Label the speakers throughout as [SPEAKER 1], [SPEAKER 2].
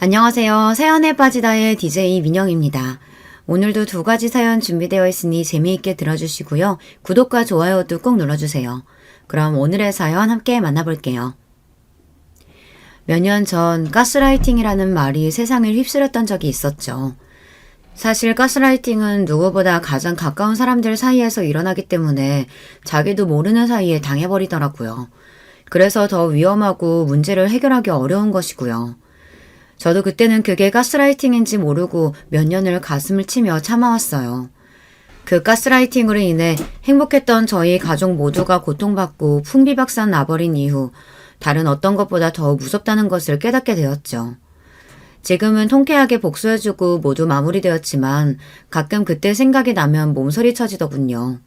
[SPEAKER 1] 안녕하세요. 사연에 빠지다의 DJ 민영입니다. 오늘도 두 가지 사연 준비되어 있으니 재미있게 들어주시고요. 구독과 좋아요도 꼭 눌러주세요. 그럼 오늘의 사연 함께 만나볼게요. 몇 년 전 가스라이팅이라는 말이 세상을 휩쓸었던 적이 있었죠. 사실 가스라이팅은 누구보다 가장 가까운 사람들 사이에서 일어나기 때문에 자기도 모르는 사이에 당해버리더라고요. 그래서 더 위험하고 문제를 해결하기 어려운 것이고요. 저도 그때는 그게 가스라이팅인지 모르고 몇 년을 가슴을 치며 참아왔어요. 그 가스라이팅으로 인해 행복했던 저희 가족 모두가 고통받고 풍비박산 나버린 이후 다른 어떤 것보다 더 무섭다는 것을 깨닫게 되었죠. 지금은 통쾌하게 복수해주고 모두 마무리되었지만 가끔 그때 생각이 나면 몸서리 쳐지더군요.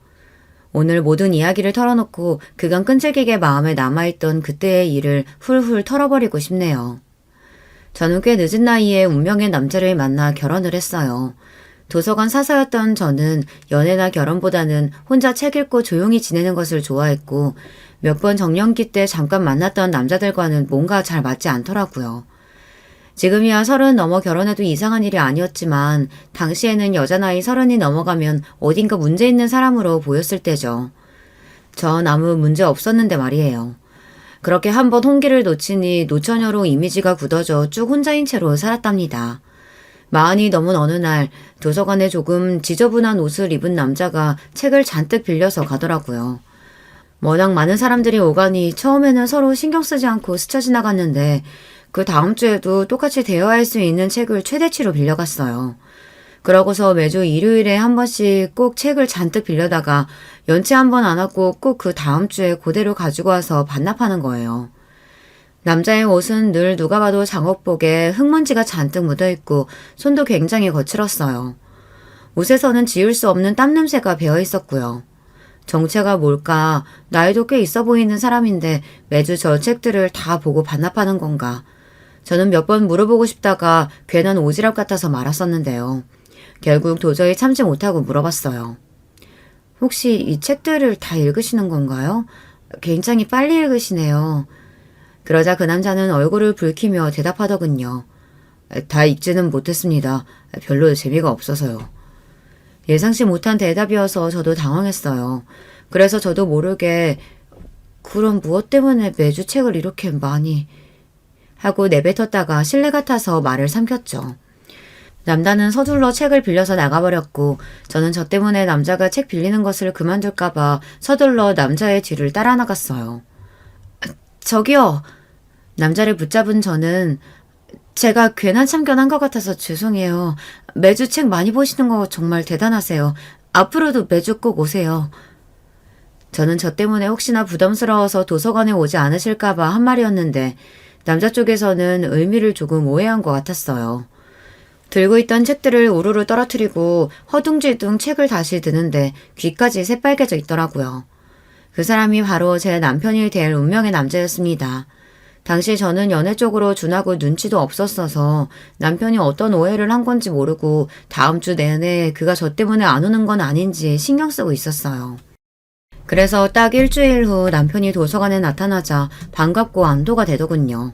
[SPEAKER 1] 오늘 모든 이야기를 털어놓고 그간 끈질기게 마음에 남아있던 그때의 일을 훌훌 털어버리고 싶네요. 저는 꽤 늦은 나이에 운명의 남자를 만나 결혼을 했어요. 도서관 사서였던 저는 연애나 결혼보다는 혼자 책 읽고 조용히 지내는 것을 좋아했고 몇 번 정년기 때 잠깐 만났던 남자들과는 뭔가 잘 맞지 않더라고요. 지금이야 30 넘어 결혼해도 이상한 일이 아니었지만 당시에는 여자 나이 30이 넘어가면 어딘가 문제 있는 사람으로 보였을 때죠. 전 아무 문제 없었는데 말이에요. 그렇게 한번 홍기를 놓치니 노처녀로 이미지가 굳어져 쭉 혼자인 채로 살았답니다. 40이 넘은 어느 날 도서관에 조금 지저분한 옷을 입은 남자가 책을 잔뜩 빌려서 가더라고요. 워낙 많은 사람들이 오가니 처음에는 서로 신경 쓰지 않고 스쳐 지나갔는데 그 다음 주에도 똑같이 대여할 수 있는 책을 최대치로 빌려갔어요. 그러고서 매주 일요일에 한 번씩 꼭 책을 잔뜩 빌려다가 연체 한 번 안 하고 꼭 그 다음 주에 그대로 가지고 와서 반납하는 거예요. 남자의 옷은 늘 누가 봐도 작업복에 흙먼지가 잔뜩 묻어있고 손도 굉장히 거칠었어요. 옷에서는 지울 수 없는 땀 냄새가 배어 있었고요. 정체가 뭘까? 나이도 꽤 있어 보이는 사람인데 매주 저 책들을 다 보고 반납하는 건가? 저는 몇 번 물어보고 싶다가 괜한 오지랖 같아서 말았었는데요. 결국 도저히 참지 못하고 물어봤어요. 혹시 이 책들을 다 읽으시는 건가요? 굉장히 빨리 읽으시네요. 그러자 그 남자는 얼굴을 붉히며 대답하더군요. 다 읽지는 못했습니다. 별로 재미가 없어서요. 예상치 못한 대답이어서 저도 당황했어요. 그래서 저도 모르게 그럼 무엇 때문에 매주 책을 이렇게 많이 하고 내뱉었다가 실례 같아서 말을 삼켰죠. 남자는 서둘러 책을 빌려서 나가버렸고 저는 저 때문에 남자가 책 빌리는 것을 그만둘까봐 서둘러 남자의 뒤를 따라 나갔어요. 저기요. 남자를 붙잡은 저는 제가 괜한 참견한 것 같아서 죄송해요. 매주 책 많이 보시는 거 정말 대단하세요. 앞으로도 매주 꼭 오세요. 저는 저 때문에 혹시나 부담스러워서 도서관에 오지 않으실까봐 한 말이었는데 남자 쪽에서는 의미를 조금 오해한 것 같았어요. 들고 있던 책들을 우르르 떨어뜨리고 허둥지둥 책을 다시 드는데 귀까지 새빨개져 있더라고요. 그 사람이 바로 제 남편이 될 운명의 남자였습니다. 당시 저는 연애 쪽으로 준하고 눈치도 없었어서 남편이 어떤 오해를 한 건지 모르고 다음 주 내내 그가 저 때문에 안 오는 건 아닌지 신경 쓰고 있었어요. 그래서 딱 일주일 후 남편이 도서관에 나타나자 반갑고 안도가 되더군요.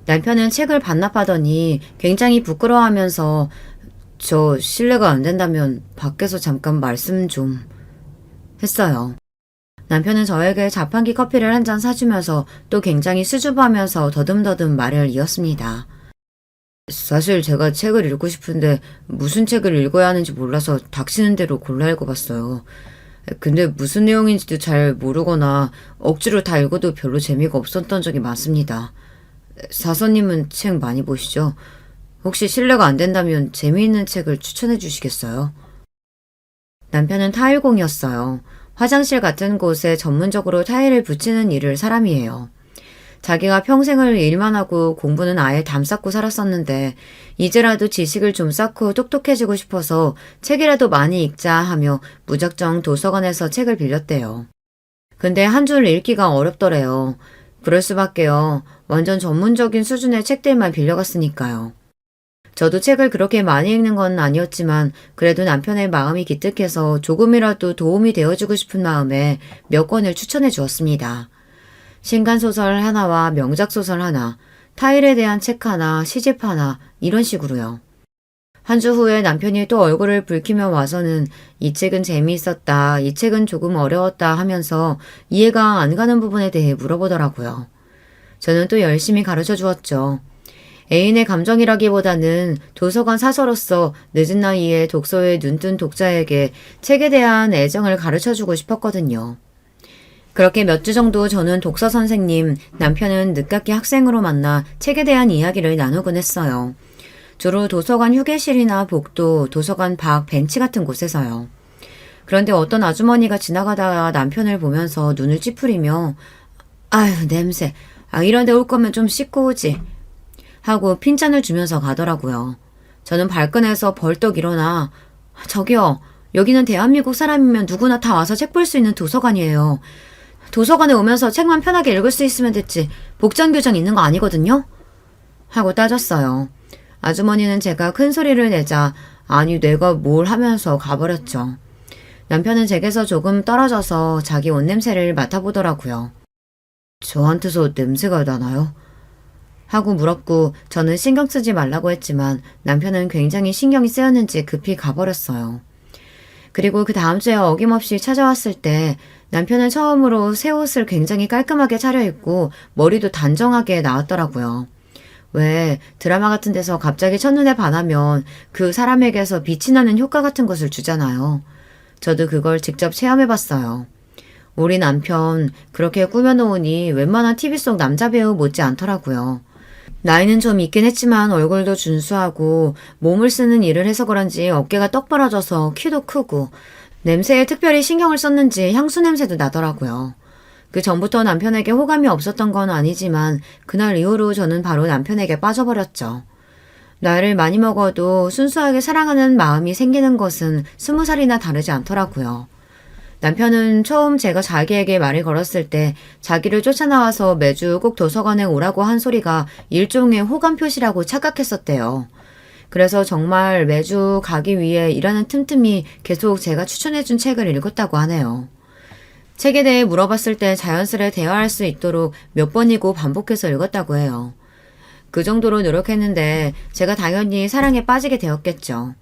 [SPEAKER 1] 남편은 책을 반납하더니 굉장히 부끄러워하면서 저 실례가 안 된다면 밖에서 잠깐 말씀 좀 했어요. 남편은 저에게 자판기 커피를 한 잔 사주면서 또 굉장히 수줍어하면서 더듬더듬 말을 이었습니다. 사실 제가 책을 읽고 싶은데 무슨 책을 읽어야 하는지 몰라서 닥치는 대로 골라 읽어봤어요. 근데 무슨 내용인지도 잘 모르거나 억지로 다 읽어도 별로 재미가 없었던 적이 많습니다. 사서님은 책 많이 보시죠? 혹시 실례가 안 된다면 재미있는 책을 추천해 주시겠어요? 남편은 타일공이었어요. 화장실 같은 곳에 전문적으로 타일을 붙이는 일을 사람이에요. 자기가 평생을 일만 하고 공부는 아예 담쌓고 살았었는데 이제라도 지식을 좀 쌓고 똑똑해지고 싶어서 책이라도 많이 읽자 하며 무작정 도서관에서 책을 빌렸대요. 근데 한 줄 읽기가 어렵더래요. 그럴 수밖에요. 완전 전문적인 수준의 책들만 빌려갔으니까요. 저도 책을 그렇게 많이 읽는 건 아니었지만 그래도 남편의 마음이 기특해서 조금이라도 도움이 되어주고 싶은 마음에 몇 권을 추천해 주었습니다. 신간소설 하나와 명작소설 하나, 타일에 대한 책 하나, 시집 하나 이런 식으로요. 한 주 후에 남편이 또 얼굴을 붉히며 와서는 이 책은 재미있었다, 이 책은 조금 어려웠다 하면서 이해가 안 가는 부분에 대해 물어보더라고요. 저는 또 열심히 가르쳐 주었죠. 애인의 감정이라기보다는 도서관 사서로서 늦은 나이에 독서에 눈뜬 독자에게 책에 대한 애정을 가르쳐주고 싶었거든요. 그렇게 몇 주 정도 저는 독서 선생님, 남편은 늦깎이 학생으로 만나 책에 대한 이야기를 나누곤 했어요. 주로 도서관 휴게실이나 복도, 도서관 밖 벤치 같은 곳에서요. 그런데 어떤 아주머니가 지나가다가 남편을 보면서 눈을 찌푸리며 아유 냄새, 이런 데 올 거면 좀 씻고 오지 하고 핀잔을 주면서 가더라고요. 저는 발끈해서 벌떡 일어나 저기요, 여기는 대한민국 사람이면 누구나 다 와서 책 볼 수 있는 도서관이에요. 도서관에 오면서 책만 편하게 읽을 수 있으면 됐지 복장 교정 있는 거 아니거든요? 하고 따졌어요. 아주머니는 제가 큰 소리를 내자 아니 내가 뭘 하면서 가버렸죠. 남편은 제게서 조금 떨어져서 자기 옷 냄새를 맡아보더라고요. 저한테서 냄새가 나나요? 하고 물었고 저는 신경 쓰지 말라고 했지만 남편은 굉장히 신경이 쓰였는지 급히 가버렸어요. 그리고 그 다음 주에 어김없이 찾아왔을 때 남편은 처음으로 새 옷을 굉장히 깔끔하게 차려입고 머리도 단정하게 나왔더라고요. 왜 드라마 같은 데서 갑자기 첫눈에 반하면 그 사람에게서 빛이 나는 효과 같은 것을 주잖아요. 저도 그걸 직접 체험해봤어요. 우리 남편 그렇게 꾸며놓으니 웬만한 TV 속 남자 배우 못지 않더라고요. 나이는 좀 있긴 했지만 얼굴도 준수하고 몸을 쓰는 일을 해서 그런지 어깨가 떡 벌어져서 키도 크고 냄새에 특별히 신경을 썼는지 향수 냄새도 나더라고요. 그 전부터 남편에게 호감이 없었던 건 아니지만 그날 이후로 저는 바로 남편에게 빠져버렸죠. 나이를 많이 먹어도 순수하게 사랑하는 마음이 생기는 것은 20살이나 다르지 않더라고요. 남편은 처음 제가 자기에게 말을 걸었을 때 자기를 쫓아나와서 매주 꼭 도서관에 오라고 한 소리가 일종의 호감 표시라고 착각했었대요. 그래서 정말 매주 가기 위해 일하는 틈틈이 계속 제가 추천해준 책을 읽었다고 하네요. 책에 대해 물어봤을 때 자연스레 대화할 수 있도록 몇 번이고 반복해서 읽었다고 해요. 그 정도로 노력했는데 제가 당연히 사랑에 빠지게 되었겠죠.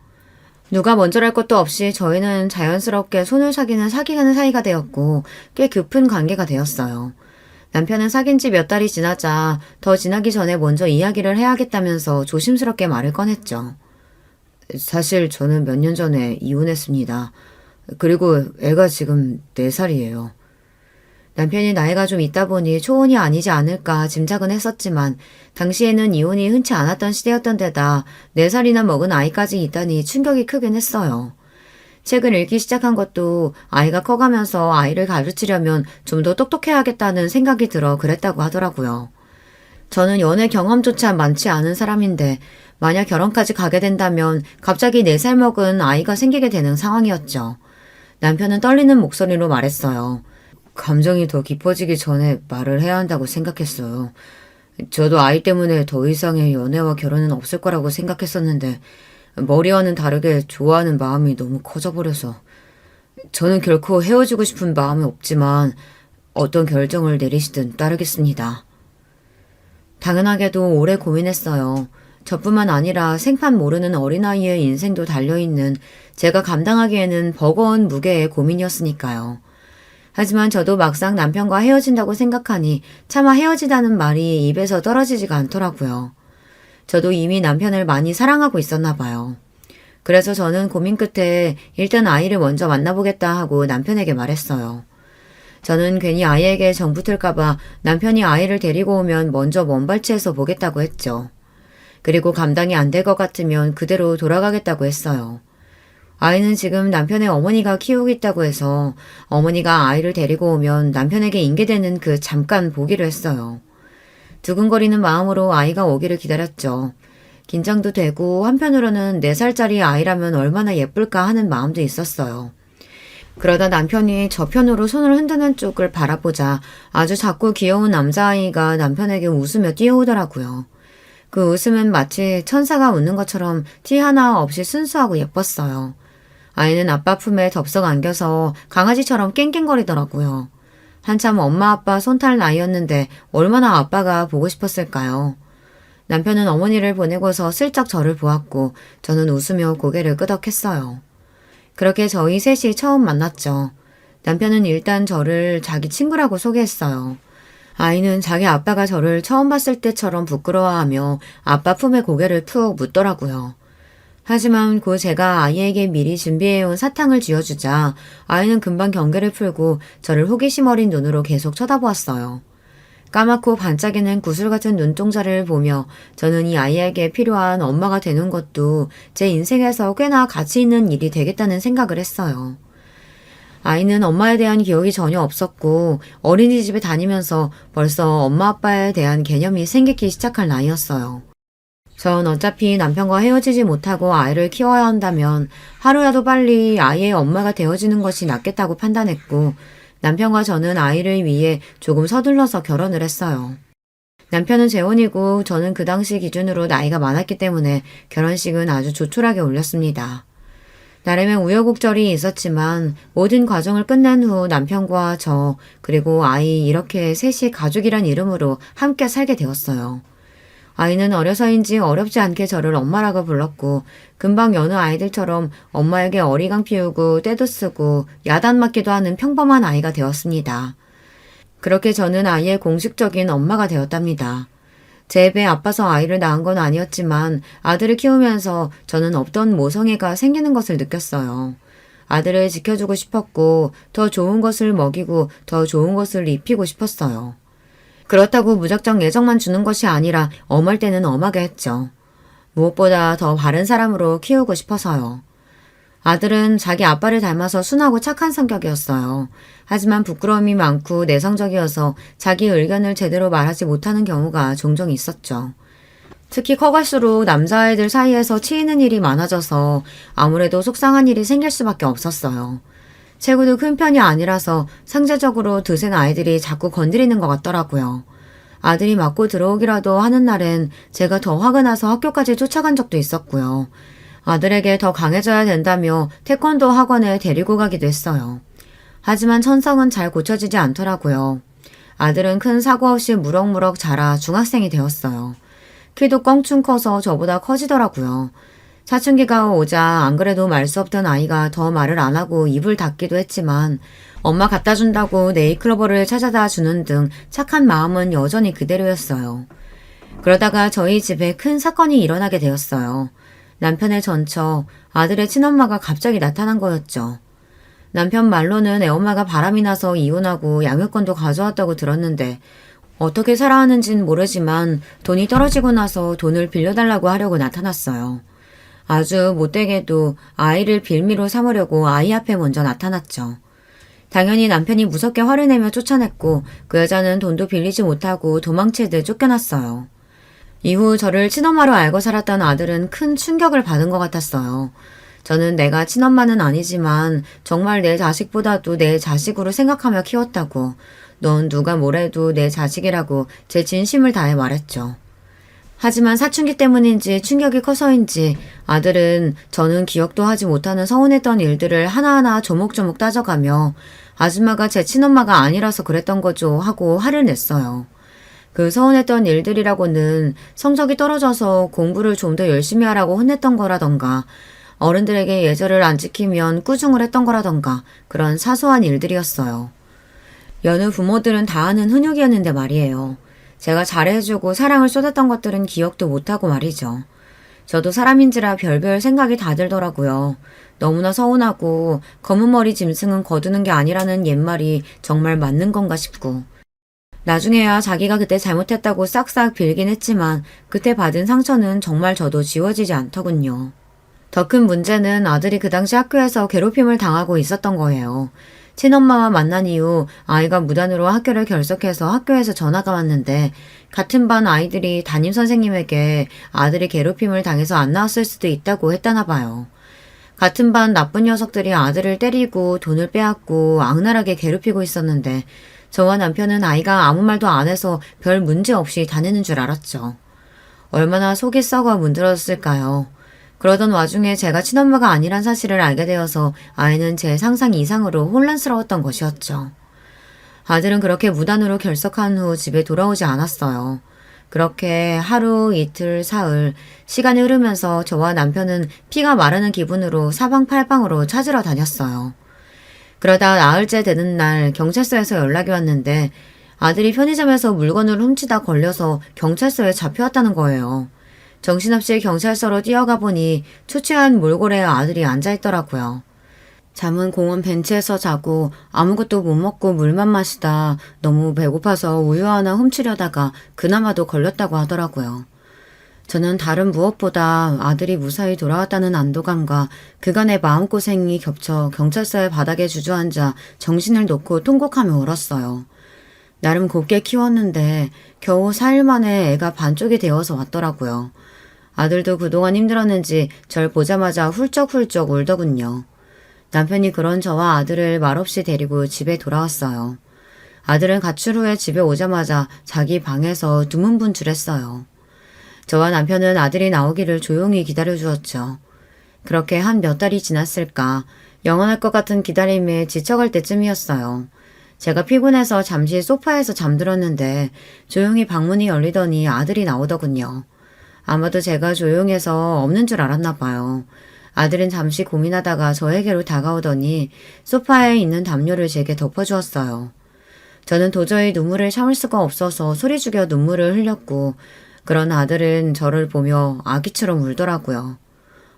[SPEAKER 1] 누가 먼저랄 것도 없이 저희는 자연스럽게 손을 사귀는 사이가 되었고 꽤 깊은 관계가 되었어요. 남편은 사귄 지 몇 달이 지나자 더 지나기 전에 먼저 이야기를 해야겠다면서 조심스럽게 말을 꺼냈죠. 사실 저는 몇 년 전에 이혼했습니다. 그리고 애가 지금 4살이에요. 남편이 나이가 좀 있다 보니 초혼이 아니지 않을까 짐작은 했었지만 당시에는 이혼이 흔치 않았던 시대였던 데다 4살이나 먹은 아이까지 있다니 충격이 크긴 했어요. 책을 읽기 시작한 것도 아이가 커가면서 아이를 가르치려면 좀 더 똑똑해야겠다는 생각이 들어 그랬다고 하더라고요. 저는 연애 경험조차 많지 않은 사람인데 만약 결혼까지 가게 된다면 갑자기 4살 먹은 아이가 생기게 되는 상황이었죠. 남편은 떨리는 목소리로 말했어요. 감정이 더 깊어지기 전에 말을 해야 한다고 생각했어요. 저도 아이 때문에 더 이상의 연애와 결혼은 없을 거라고 생각했었는데 머리와는 다르게 좋아하는 마음이 너무 커져버려서 저는 결코 헤어지고 싶은 마음은 없지만 어떤 결정을 내리시든 따르겠습니다. 당연하게도 오래 고민했어요. 저뿐만 아니라 생판 모르는 어린아이의 인생도 달려있는 제가 감당하기에는 버거운 무게의 고민이었으니까요. 하지만 저도 막상 남편과 헤어진다고 생각하니 차마 헤어지다는 말이 입에서 떨어지지가 않더라고요. 저도 이미 남편을 많이 사랑하고 있었나 봐요. 그래서 저는 고민 끝에 일단 아이를 먼저 만나보겠다 하고 남편에게 말했어요. 저는 괜히 아이에게 정 붙을까봐 남편이 아이를 데리고 오면 먼저 먼발치해서 보겠다고 했죠. 그리고 감당이 안 될 것 같으면 그대로 돌아가겠다고 했어요. 아이는 지금 남편의 어머니가 키우고 있다고 해서 어머니가 아이를 데리고 오면 남편에게 인계되는 그 잠깐 보기로 했어요. 두근거리는 마음으로 아이가 오기를 기다렸죠. 긴장도 되고 한편으로는 4살짜리 아이라면 얼마나 예쁠까 하는 마음도 있었어요. 그러다 남편이 저편으로 손을 흔드는 쪽을 바라보자 아주 작고 귀여운 남자아이가 남편에게 웃으며 뛰어오더라고요. 그 웃음은 마치 천사가 웃는 것처럼 티 하나 없이 순수하고 예뻤어요. 아이는 아빠 품에 덥석 안겨서 강아지처럼 깽깽거리더라고요. 한참 엄마 아빠 손탈 나이였는데 얼마나 아빠가 보고 싶었을까요? 남편은 어머니를 보내고서 슬쩍 저를 보았고 저는 웃으며 고개를 끄덕했어요. 그렇게 저희 셋이 처음 만났죠. 남편은 일단 저를 자기 친구라고 소개했어요. 아이는 자기 아빠가 저를 처음 봤을 때처럼 부끄러워하며 아빠 품에 고개를 푹 묻더라고요. 하지만 곧 제가 아이에게 미리 준비해온 사탕을 쥐어주자 아이는 금방 경계를 풀고 저를 호기심 어린 눈으로 계속 쳐다보았어요. 까맣고 반짝이는 구슬 같은 눈동자를 보며 저는 이 아이에게 필요한 엄마가 되는 것도 제 인생에서 꽤나 가치 있는 일이 되겠다는 생각을 했어요. 아이는 엄마에 대한 기억이 전혀 없었고 어린이집에 다니면서 벌써 엄마 아빠에 대한 개념이 생기기 시작할 나이였어요. 전 어차피 남편과 헤어지지 못하고 아이를 키워야 한다면 하루라도 빨리 아이의 엄마가 되어지는 것이 낫겠다고 판단했고 남편과 저는 아이를 위해 조금 서둘러서 결혼을 했어요. 남편은 재혼이고 저는 그 당시 기준으로 나이가 많았기 때문에 결혼식은 아주 조촐하게 올렸습니다. 나름의 우여곡절이 있었지만 모든 과정을 끝낸 후 남편과 저 그리고 아이 이렇게 셋이 가족이란 이름으로 함께 살게 되었어요. 아이는 어려서인지 어렵지 않게 저를 엄마라고 불렀고 금방 여느 아이들처럼 엄마에게 어리광 피우고 떼도 쓰고 야단 맞기도 하는 평범한 아이가 되었습니다. 그렇게 저는 아이의 공식적인 엄마가 되었답니다. 제 배에 아파서 아이를 낳은 건 아니었지만 아들을 키우면서 저는 없던 모성애가 생기는 것을 느꼈어요. 아들을 지켜주고 싶었고 더 좋은 것을 먹이고 더 좋은 것을 입히고 싶었어요. 그렇다고 무작정 애정만 주는 것이 아니라 엄할 때는 엄하게 했죠. 무엇보다 더 바른 사람으로 키우고 싶어서요. 아들은 자기 아빠를 닮아서 순하고 착한 성격이었어요. 하지만 부끄러움이 많고 내성적이어서 자기 의견을 제대로 말하지 못하는 경우가 종종 있었죠. 특히 커갈수록 남자아이들 사이에서 치이는 일이 많아져서 아무래도 속상한 일이 생길 수밖에 없었어요. 체구도 큰 편이 아니라서 상대적으로 드센 아이들이 자꾸 건드리는 것 같더라고요. 아들이 맞고 들어오기라도 하는 날엔 제가 더 화가 나서 학교까지 쫓아간 적도 있었고요. 아들에게 더 강해져야 된다며 태권도 학원에 데리고 가기도 했어요. 하지만 천성은 잘 고쳐지지 않더라고요. 아들은 큰 사고 없이 무럭무럭 자라 중학생이 되었어요. 키도 껑충 커서 저보다 커지더라고요. 사춘기가 오자 안 그래도 말 수 없던 아이가 더 말을 안 하고 입을 닫기도 했지만 엄마 갖다 준다고 네일클로버를 찾아다 주는 등 착한 마음은 여전히 그대로였어요. 그러다가 저희 집에 큰 사건이 일어나게 되었어요. 남편의 전처, 아들의 친엄마가 갑자기 나타난 거였죠. 남편 말로는 애엄마가 바람이 나서 이혼하고 양육권도 가져왔다고 들었는데 어떻게 살아하는진 모르지만 돈이 떨어지고 나서 돈을 빌려달라고 하려고 나타났어요. 아주 못되게도 아이를 빌미로 삼으려고 아이 앞에 먼저 나타났죠. 당연히 남편이 무섭게 화를 내며 쫓아냈고 그 여자는 돈도 빌리지 못하고 도망치듯 쫓겨났어요. 이후 저를 친엄마로 알고 살았던 아들은 큰 충격을 받은 것 같았어요. 저는 내가 친엄마는 아니지만 정말 내 자식보다도 내 자식으로 생각하며 키웠다고, 넌 누가 뭐래도 내 자식이라고 제 진심을 다해 말했죠. 하지만 사춘기 때문인지 충격이 커서인지 아들은 저는 기억도 하지 못하는 서운했던 일들을 하나하나 조목조목 따져가며 아줌마가 제 친엄마가 아니라서 그랬던 거죠 하고 화를 냈어요. 그 서운했던 일들이라고는 성적이 떨어져서 공부를 좀 더 열심히 하라고 혼냈던 거라던가 어른들에게 예절을 안 지키면 꾸중을 했던 거라던가 그런 사소한 일들이었어요. 여느 부모들은 다 아는 훈육이었는데 말이에요. 제가 잘해주고 사랑을 쏟았던 것들은 기억도 못하고 말이죠. 저도 사람인지라 별별 생각이 다 들더라고요. 너무나 서운하고 검은 머리 짐승은 거두는 게 아니라는 옛말이 정말 맞는 건가 싶고 나중에야 자기가 그때 잘못했다고 싹싹 빌긴 했지만 그때 받은 상처는 정말 저도 지워지지 않더군요. 더 큰 문제는 아들이 그 당시 학교에서 괴롭힘을 당하고 있었던 거예요. 친엄마와 만난 이후 아이가 무단으로 학교를 결석해서 학교에서 전화가 왔는데 같은 반 아이들이 담임선생님에게 아들이 괴롭힘을 당해서 안 나왔을 수도 있다고 했다나 봐요. 같은 반 나쁜 녀석들이 아들을 때리고 돈을 빼앗고 악랄하게 괴롭히고 있었는데 저와 남편은 아이가 아무 말도 안 해서 별 문제 없이 다니는 줄 알았죠. 얼마나 속이 썩어 문드러졌을까요. 그러던 와중에 제가 친엄마가 아니란 사실을 알게 되어서 아이는 제 상상 이상으로 혼란스러웠던 것이었죠. 아들은 그렇게 무단으로 결석한 후 집에 돌아오지 않았어요. 그렇게 하루, 이틀, 사흘, 시간이 흐르면서 저와 남편은 피가 마르는 기분으로 사방팔방으로 찾으러 다녔어요. 그러다 나흘째 되는 날 경찰서에서 연락이 왔는데 아들이 편의점에서 물건을 훔치다 걸려서 경찰서에 잡혀왔다는 거예요. 정신없이 경찰서로 뛰어가 보니 초췌한 몰골에 아들이 앉아있더라고요. 잠은 공원 벤치에서 자고 아무것도 못 먹고 물만 마시다 너무 배고파서 우유 하나 훔치려다가 그나마도 걸렸다고 하더라고요. 저는 다른 무엇보다 아들이 무사히 돌아왔다는 안도감과 그간의 마음고생이 겹쳐 경찰서의 바닥에 주저앉아 정신을 놓고 통곡하며 울었어요. 나름 곱게 키웠는데 겨우 4일 만에 애가 반쪽이 되어서 왔더라고요. 아들도 그동안 힘들었는지 절 보자마자 훌쩍훌쩍 울더군요. 남편이 그런 저와 아들을 말없이 데리고 집에 돌아왔어요. 아들은 가출 후에 집에 오자마자 자기 방에서 두문분출했어요. 저와 남편은 아들이 나오기를 조용히 기다려주었죠. 그렇게 한 몇 달이 지났을까 영원할 것 같은 기다림에 지쳐갈 때쯤이었어요. 제가 피곤해서 잠시 소파에서 잠들었는데 조용히 방문이 열리더니 아들이 나오더군요. 아마도 제가 조용해서 없는 줄 알았나 봐요. 아들은 잠시 고민하다가 저에게로 다가오더니 소파에 있는 담요를 제게 덮어주었어요. 저는 도저히 눈물을 참을 수가 없어서 소리 죽여 눈물을 흘렸고 그런 아들은 저를 보며 아기처럼 울더라고요.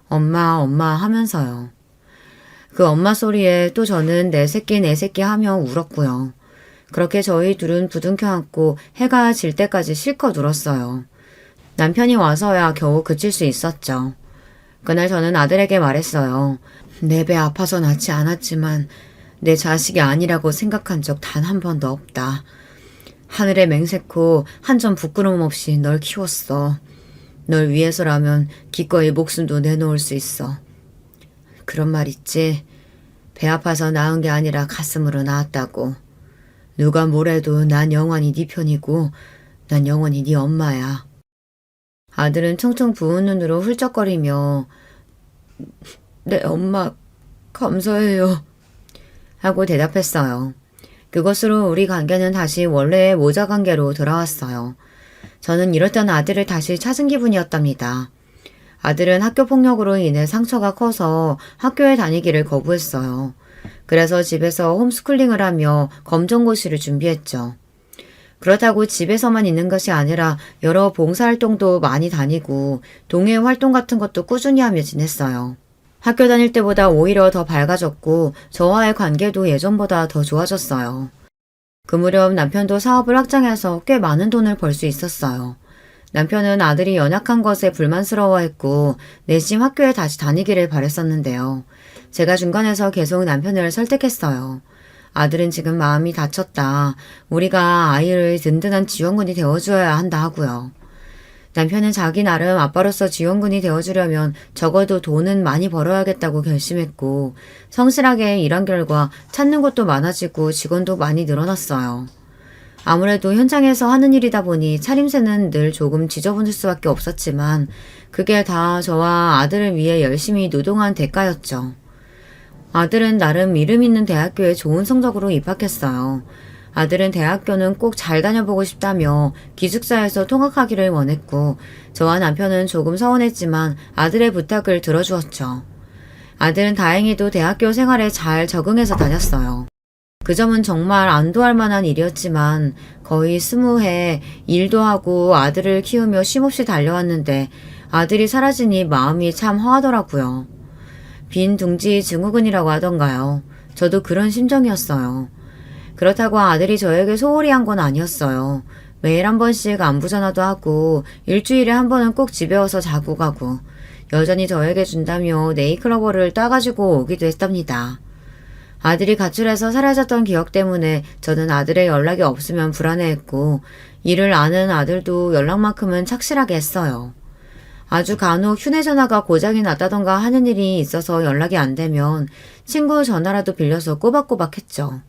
[SPEAKER 1] 엄마, 엄마 하면서요. 그 엄마 소리에 또 저는 내 새끼 하며 울었고요. 그렇게 저희 둘은 부둥켜 안고 해가 질 때까지 실컷 울었어요. 남편이 와서야 겨우 그칠 수 있었죠. 그날 저는 아들에게 말했어요. 내 배 아파서 낳지 않았지만 내 자식이 아니라고 생각한 적 단 한 번도 없다. 하늘에 맹세코 한 점 부끄러움 없이 널 키웠어. 널 위해서라면 기꺼이 목숨도 내놓을 수 있어. 그런 말 있지. 배 아파서 낳은 게 아니라 가슴으로 낳았다고. 누가 뭐래도 난 영원히 네 편이고 난 영원히 네 엄마야. 아들은 퉁퉁 부은 눈으로 훌쩍거리며 네 엄마 감사해요 하고 대답했어요. 그것으로 우리 관계는 다시 원래의 모자 관계로 돌아왔어요. 저는 이럴 땐 아들을 다시 찾은 기분이었답니다. 아들은 학교 폭력으로 인해 상처가 커서 학교에 다니기를 거부했어요. 그래서 집에서 홈스쿨링을 하며 검정고시를 준비했죠. 그렇다고 집에서만 있는 것이 아니라 여러 봉사활동도 많이 다니고 동호회 활동 같은 것도 꾸준히 하며 지냈어요. 학교 다닐 때보다 오히려 더 밝아졌고 저와의 관계도 예전보다 더 좋아졌어요. 그 무렵 남편도 사업을 확장해서 꽤 많은 돈을 벌 수 있었어요. 남편은 아들이 연약한 것에 불만스러워했고 내심 학교에 다시 다니기를 바랬었는데요. 제가 중간에서 계속 남편을 설득했어요. 아들은 지금 마음이 다쳤다. 우리가 아이를 든든한 지원군이 되어줘야 한다 하고요. 남편은 자기 나름 아빠로서 지원군이 되어주려면 적어도 돈은 많이 벌어야겠다고 결심했고 성실하게 일한 결과 찾는 것도 많아지고 직원도 많이 늘어났어요. 아무래도 현장에서 하는 일이다 보니 차림새는 늘 조금 지저분할 수밖에 없었지만 그게 다 저와 아들을 위해 열심히 노동한 대가였죠. 아들은 나름 이름 있는 대학교에 좋은 성적으로 입학했어요. 아들은 대학교는 꼭 잘 다녀보고 싶다며 기숙사에서 통학하기를 원했고 저와 남편은 조금 서운했지만 아들의 부탁을 들어주었죠. 아들은 다행히도 대학교 생활에 잘 적응해서 다녔어요. 그 점은 정말 안도할 만한 일이었지만 거의 20해 일도 하고 아들을 키우며 쉼없이 달려왔는데 아들이 사라지니 마음이 참 허하더라고요. 빈 둥지 증후군이라고 하던가요. 저도 그런 심정이었어요. 그렇다고 아들이 저에게 소홀히 한 건 아니었어요. 매일 한 번씩 안부 전화도 하고 일주일에 한 번은 꼭 집에 와서 자고 가고 여전히 저에게 준다며 네이클로버를 따가지고 오기도 했답니다. 아들이 가출해서 사라졌던 기억 때문에 저는 아들의 연락이 없으면 불안해했고 이를 아는 아들도 연락만큼은 착실하게 했어요. 아주 간혹 휴대전화가 고장이 났다던가 하는 일이 있어서 연락이 안 되면 친구 전화라도 빌려서 꼬박꼬박 했죠.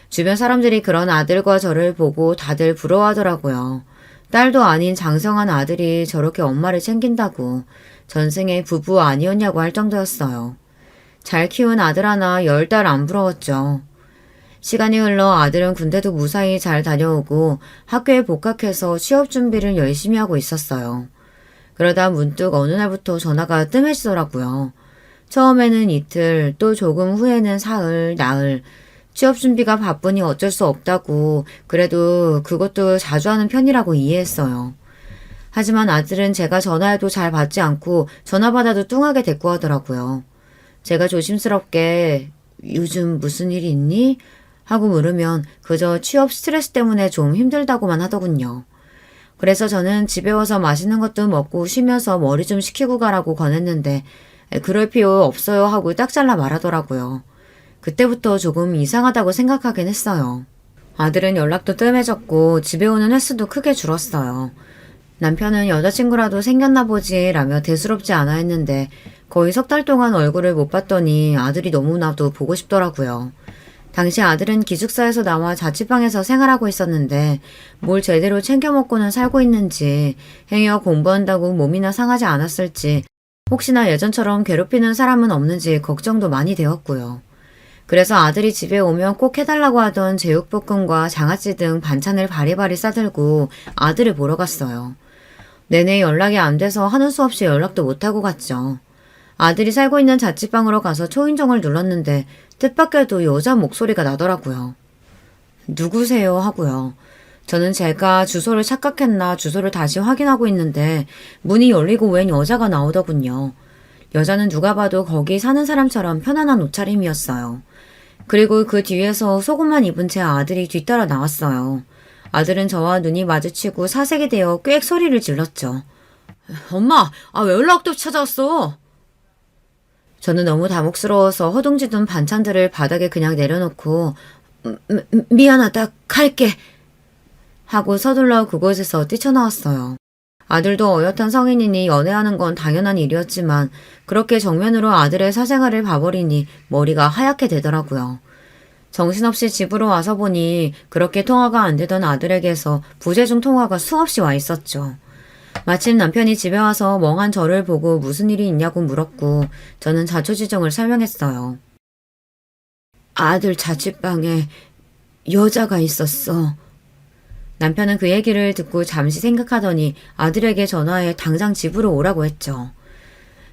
[SPEAKER 1] 주변 사람들이 그런 아들과 저를 보고 다들 부러워하더라고요. 딸도 아닌 장성한 아들이 저렇게 엄마를 챙긴다고 전생에 부부 아니었냐고 할 정도였어요. 잘 키운 아들 하나 10달 안 부러웠죠. 시간이 흘러 아들은 군대도 무사히 잘 다녀오고 학교에 복학해서 취업 준비를 열심히 하고 있었어요. 그러다 문득 어느 날부터 전화가 뜸해지더라고요. 처음에는 이틀, 또 조금 후에는 사흘, 나흘. 취업 준비가 바쁘니 어쩔 수 없다고, 그래도 그것도 자주 하는 편이라고 이해했어요. 하지만 아들은 제가 전화해도 잘 받지 않고 전화 받아도 뚱하게 대꾸하더라고요. 제가 조심스럽게 요즘 무슨 일이 있니? 하고 물으면 그저 취업 스트레스 때문에 좀 힘들다고만 하더군요. 그래서 저는 집에 와서 맛있는 것도 먹고 쉬면서 머리 좀 식히고 가라고 권했는데 그럴 필요 없어요 하고 딱 잘라 말하더라고요. 그때부터 조금 이상하다고 생각하긴 했어요. 아들은 연락도 뜸해졌고 집에 오는 횟수도 크게 줄었어요. 남편은 여자친구라도 생겼나 보지 라며 대수롭지 않아 했는데 거의 석 달 동안 얼굴을 못 봤더니 아들이 너무나도 보고 싶더라고요. 당시 아들은 기숙사에서 나와 자취방에서 생활하고 있었는데 뭘 제대로 챙겨 먹고는 살고 있는지 행여 공부한다고 몸이나 상하지 않았을지 혹시나 예전처럼 괴롭히는 사람은 없는지 걱정도 많이 되었고요. 그래서 아들이 집에 오면 꼭 해달라고 하던 제육볶음과 장아찌 등 반찬을 바리바리 싸들고 아들을 보러 갔어요. 내내 연락이 안 돼서 하는 수 없이 연락도 못하고 갔죠. 아들이 살고 있는 자취방으로 가서 초인종을 눌렀는데 뜻밖에도 여자 목소리가 나더라고요. 누구세요? 하고요. 저는 제가 주소를 착각했나 주소를 다시 확인하고 있는데 문이 열리고 웬 여자가 나오더군요. 여자는 누가 봐도 거기 사는 사람처럼 편안한 옷차림이었어요. 그리고 그 뒤에서 속옷만 입은 제 아들이 뒤따라 나왔어요. 아들은 저와 눈이 마주치고 사색이 되어 꽥 소리를 질렀죠. 엄마, 왜 연락도 없이 찾아왔어? 저는 너무 당혹스러워서 허둥지둥 반찬들을 바닥에 그냥 내려놓고 미안하다, 갈게 하고 서둘러 그곳에서 뛰쳐나왔어요. 아들도 어엿한 성인이니 연애하는 건 당연한 일이었지만 그렇게 정면으로 아들의 사생활을 봐버리니 머리가 하얗게 되더라고요. 정신없이 집으로 와서 보니 그렇게 통화가 안 되던 아들에게서 부재중 통화가 수없이 와 있었죠. 마침 남편이 집에 와서 멍한 저를 보고 무슨 일이 있냐고 물었고 저는 자초지종을 설명했어요. 아들 자취방에 여자가 있었어. 남편은 그 얘기를 듣고 잠시 생각하더니 아들에게 전화해 당장 집으로 오라고 했죠.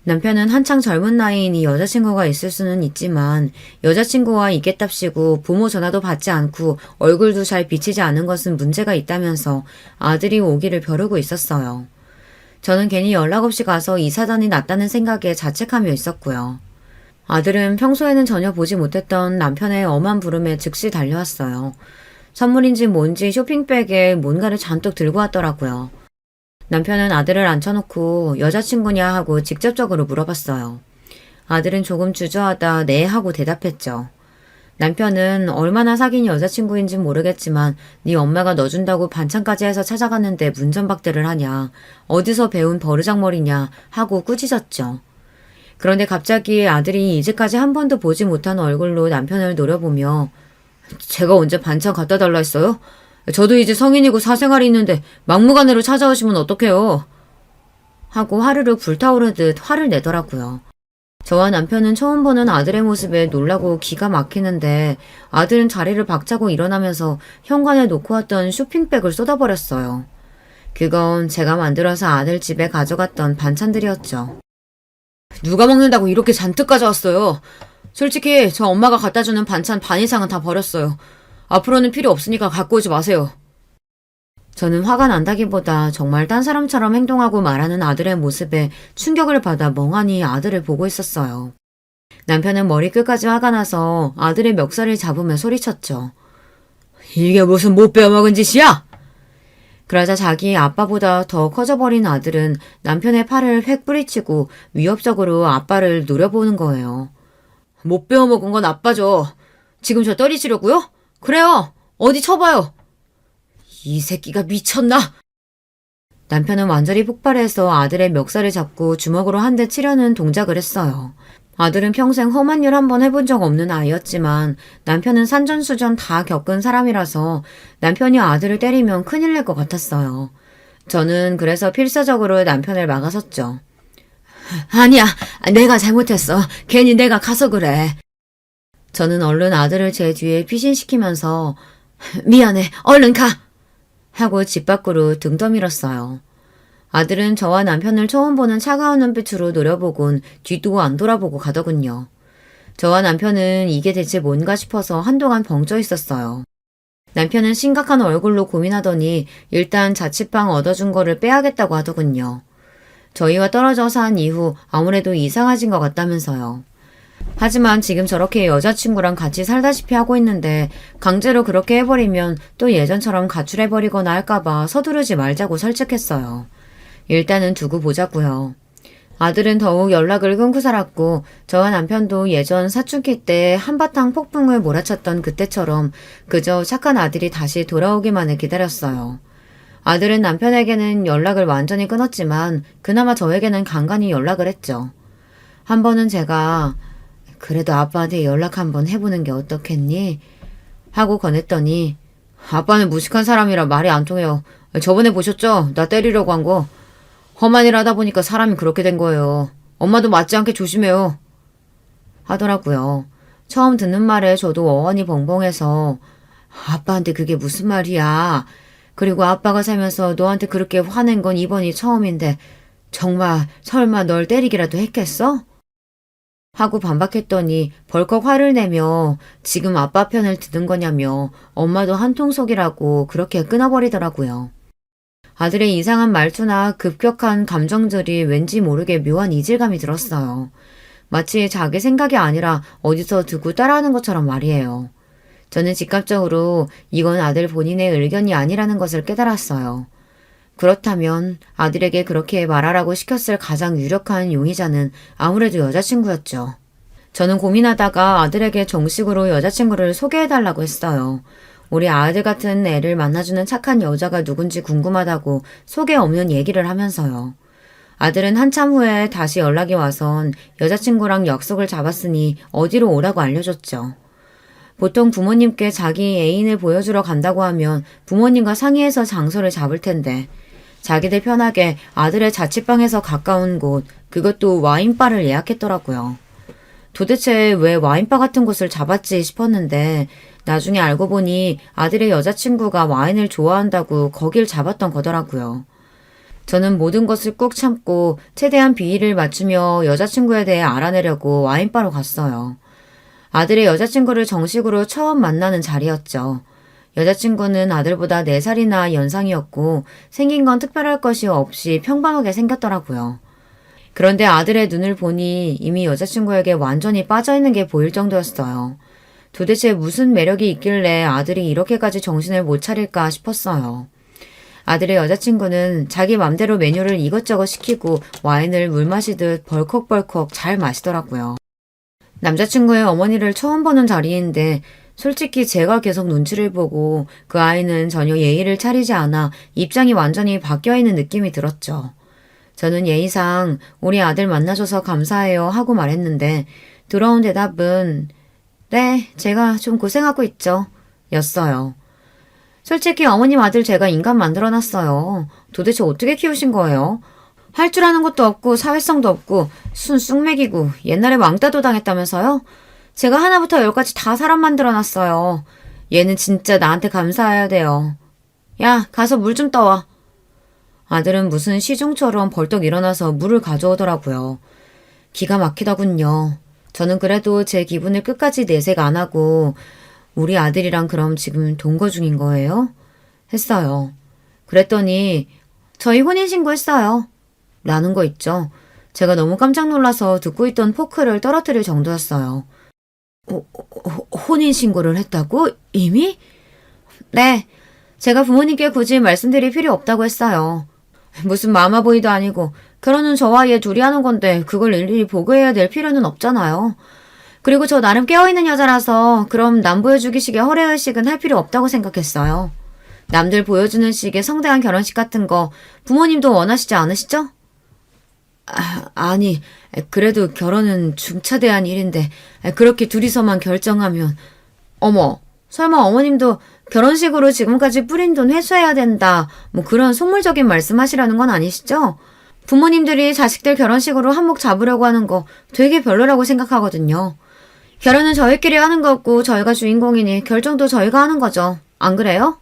[SPEAKER 1] 남편은 한창 젊은 나이이니 여자친구가 있을 수는 있지만 여자친구와 있겠답시고 부모 전화도 받지 않고 얼굴도 잘 비치지 않은 것은 문제가 있다면서 아들이 오기를 벼르고 있었어요. 저는 괜히 연락 없이 가서 이 사단이 났다는 생각에 자책하며 있었고요. 아들은 평소에는 전혀 보지 못했던 남편의 엄한 부름에 즉시 달려왔어요. 선물인지 뭔지 쇼핑백에 뭔가를 잔뜩 들고 왔더라고요. 남편은 아들을 앉혀놓고 여자친구냐 하고 직접적으로 물어봤어요. 아들은 조금 주저하다 네 하고 대답했죠. 남편은 얼마나 사귄 여자친구인진 모르겠지만 네 엄마가 너 준다고 반찬까지 해서 찾아갔는데 문전박대를 하냐. 어디서 배운 버르장머리냐 하고 꾸짖었죠. 그런데 갑자기 아들이 이제까지 한 번도 보지 못한 얼굴로 남편을 노려보며 제가 언제 반찬 갖다 달라 했어요? 저도 이제 성인이고 사생활이 있는데 막무가내로 찾아오시면 어떡해요? 하고 화르르 불타오르듯 화를 내더라고요. 저와 남편은 처음 보는 아들의 모습에 놀라고 기가 막히는데 아들은 자리를 박차고 일어나면서 현관에 놓고 왔던 쇼핑백을 쏟아버렸어요. 그건 제가 만들어서 아들 집에 가져갔던 반찬들이었죠. 누가 먹는다고 이렇게 잔뜩 가져왔어요? 솔직히 저 엄마가 갖다주는 반찬 반 이상은 다 버렸어요. 앞으로는 필요 없으니까 갖고 오지 마세요. 저는 화가 난다기보다 정말 딴 사람처럼 행동하고 말하는 아들의 모습에 충격을 받아 멍하니 아들을 보고 있었어요. 남편은 머리끝까지 화가 나서 아들의 멱살을 잡으며 소리쳤죠. 이게 무슨 못 배워먹은 짓이야? 그러자 자기 아빠보다 더 커져버린 아들은 남편의 팔을 획 뿌리치고 위협적으로 아빠를 노려보는 거예요. 못 배워먹은 건 아빠죠. 지금 저 때리시려고요? 그래요. 어디 쳐봐요. 이 새끼가 미쳤나? 남편은 완전히 폭발해서 아들의 멱살을 잡고 주먹으로 한 대 치려는 동작을 했어요. 아들은 평생 험한 일 한 번 해본 적 없는 아이였지만 남편은 산전수전 다 겪은 사람이라서 남편이 아들을 때리면 큰일 날 것 같았어요. 저는 그래서 필사적으로 남편을 막아섰죠. 아니야, 내가 잘못했어. 괜히 내가 가서 그래. 저는 얼른 아들을 제 뒤에 피신시키면서 미안해, 얼른 가! 하고 집 밖으로 등 떠밀었어요. 아들은 저와 남편을 처음 보는 차가운 눈빛으로 노려보곤 뒤도 안 돌아보고 가더군요. 저와 남편은 이게 대체 뭔가 싶어서 한동안 벙쪄 있었어요. 남편은 심각한 얼굴로 고민하더니 일단 자취방 얻어준 거를 빼야겠다고 하더군요. 저희와 떨어져 산 이후 아무래도 이상해진 것 같다면서요. 하지만 지금 저렇게 여자친구랑 같이 살다시피 하고 있는데 강제로 그렇게 해버리면 또 예전처럼 가출해버리거나 할까봐 서두르지 말자고 설득했어요. 일단은 두고 보자고요. 아들은 더욱 연락을 끊고 살았고 저와 남편도 예전 사춘기 때 한바탕 폭풍을 몰아쳤던 그때처럼 그저 착한 아들이 다시 돌아오기만을 기다렸어요. 아들은 남편에게는 연락을 완전히 끊었지만 그나마 저에게는 간간히 연락을 했죠. 한 번은 제가 그래도 아빠한테 연락 한번 해보는 게 어떻겠니? 하고 권했더니 아빠는 무식한 사람이라 말이 안 통해요. 저번에 보셨죠? 나 때리려고 한 거. 험한 일 하다 보니까 사람이 그렇게 된 거예요. 엄마도 맞지 않게 조심해요. 하더라고요. 처음 듣는 말에 저도 어안이 벙벙해서 아빠한테 그게 무슨 말이야. 그리고 아빠가 살면서 너한테 그렇게 화낸 건 이번이 처음인데 정말 설마 널 때리기라도 했겠어? 하고 반박했더니 벌컥 화를 내며 지금 아빠 편을 드는 거냐며 엄마도 한통속이라고 그렇게 끊어버리더라고요. 아들의 이상한 말투나 급격한 감정들이 왠지 모르게 묘한 이질감이 들었어요. 마치 자기 생각이 아니라 어디서 듣고 따라하는 것처럼 말이에요. 저는 즉각적으로 이건 아들 본인의 의견이 아니라는 것을 깨달았어요. 그렇다면 아들에게 그렇게 말하라고 시켰을 가장 유력한 용의자는 아무래도 여자친구였죠. 저는 고민하다가 아들에게 정식으로 여자친구를 소개해달라고 했어요. 우리 아들 같은 애를 만나주는 착한 여자가 누군지 궁금하다고 소개 없는 얘기를 하면서요. 아들은 한참 후에 다시 연락이 와선 여자친구랑 약속을 잡았으니 어디로 오라고 알려줬죠. 보통 부모님께 자기 애인을 보여주러 간다고 하면 부모님과 상의해서 장소를 잡을 텐데 자기들 편하게 아들의 자취방에서 가까운 곳, 그것도 와인바를 예약했더라고요. 도대체 왜 와인바 같은 곳을 잡았지 싶었는데 나중에 알고 보니 아들의 여자친구가 와인을 좋아한다고 거길 잡았던 거더라고요. 저는 모든 것을 꾹 참고 최대한 비위를 맞추며 여자친구에 대해 알아내려고 와인바로 갔어요. 아들의 여자친구를 정식으로 처음 만나는 자리였죠. 여자친구는 아들보다 4살이나 연상이었고 생긴 건 특별할 것이 없이 평범하게 생겼더라고요. 그런데 아들의 눈을 보니 이미 여자친구에게 완전히 빠져있는 게 보일 정도였어요. 도대체 무슨 매력이 있길래 아들이 이렇게까지 정신을 못 차릴까 싶었어요. 아들의 여자친구는 자기 맘대로 메뉴를 이것저것 시키고 와인을 물 마시듯 벌컥벌컥 잘 마시더라고요. 남자친구의 어머니를 처음 보는 자리인데 솔직히 제가 계속 눈치를 보고 그 아이는 전혀 예의를 차리지 않아 입장이 완전히 바뀌어있는 느낌이 들었죠. 저는 예의상 우리 아들 만나줘서 감사해요 하고 말했는데 들어온 대답은 네, 제가 좀 고생하고 있죠. 였어요. 솔직히 어머님 아들 제가 인간 만들어놨어요. 도대체 어떻게 키우신 거예요? 할 줄 아는 것도 없고 사회성도 없고 순 쑥맥이고 옛날에 왕따도 당했다면서요? 제가 하나부터 열까지 다 사람 만들어놨어요. 얘는 진짜 나한테 감사해야 돼요. 야, 가서 물 좀 떠와. 아들은 무슨 시중처럼 벌떡 일어나서 물을 가져오더라고요. 기가 막히더군요. 저는 그래도 제 기분을 끝까지 내색 안 하고 우리 아들이랑 그럼 지금 동거 중인 거예요? 했어요. 그랬더니 저희 혼인신고했어요. 라는 거 있죠. 제가 너무 깜짝 놀라서 듣고 있던 포크를 떨어뜨릴 정도였어요. 혼인신고를 했다고? 이미? 네. 제가 부모님께 굳이 말씀드릴 필요 없다고 했어요. 무슨 마마보이도 아니고 결혼은 저와 얘 둘이 하는 건데 그걸 일일이 보고해야 될 필요는 없잖아요. 그리고 저 나름 깨어있는 여자라서 그럼 남 보여주기 식의 허례의식은 할 필요 없다고 생각했어요. 남들 보여주는 식의 성대한 결혼식 같은 거 부모님도 원하시지 않으시죠? 아니, 그래도 결혼은 중차대한 일인데 그렇게 둘이서만 결정하면 어머, 설마 어머님도 결혼식으로 지금까지 뿌린 돈 회수해야 된다 뭐 그런 속물적인 말씀하시라는 건 아니시죠? 부모님들이 자식들 결혼식으로 한몫 잡으려고 하는 거 되게 별로라고 생각하거든요. 결혼은 저희끼리 하는 거고 저희가 주인공이니 결정도 저희가 하는 거죠. 안 그래요?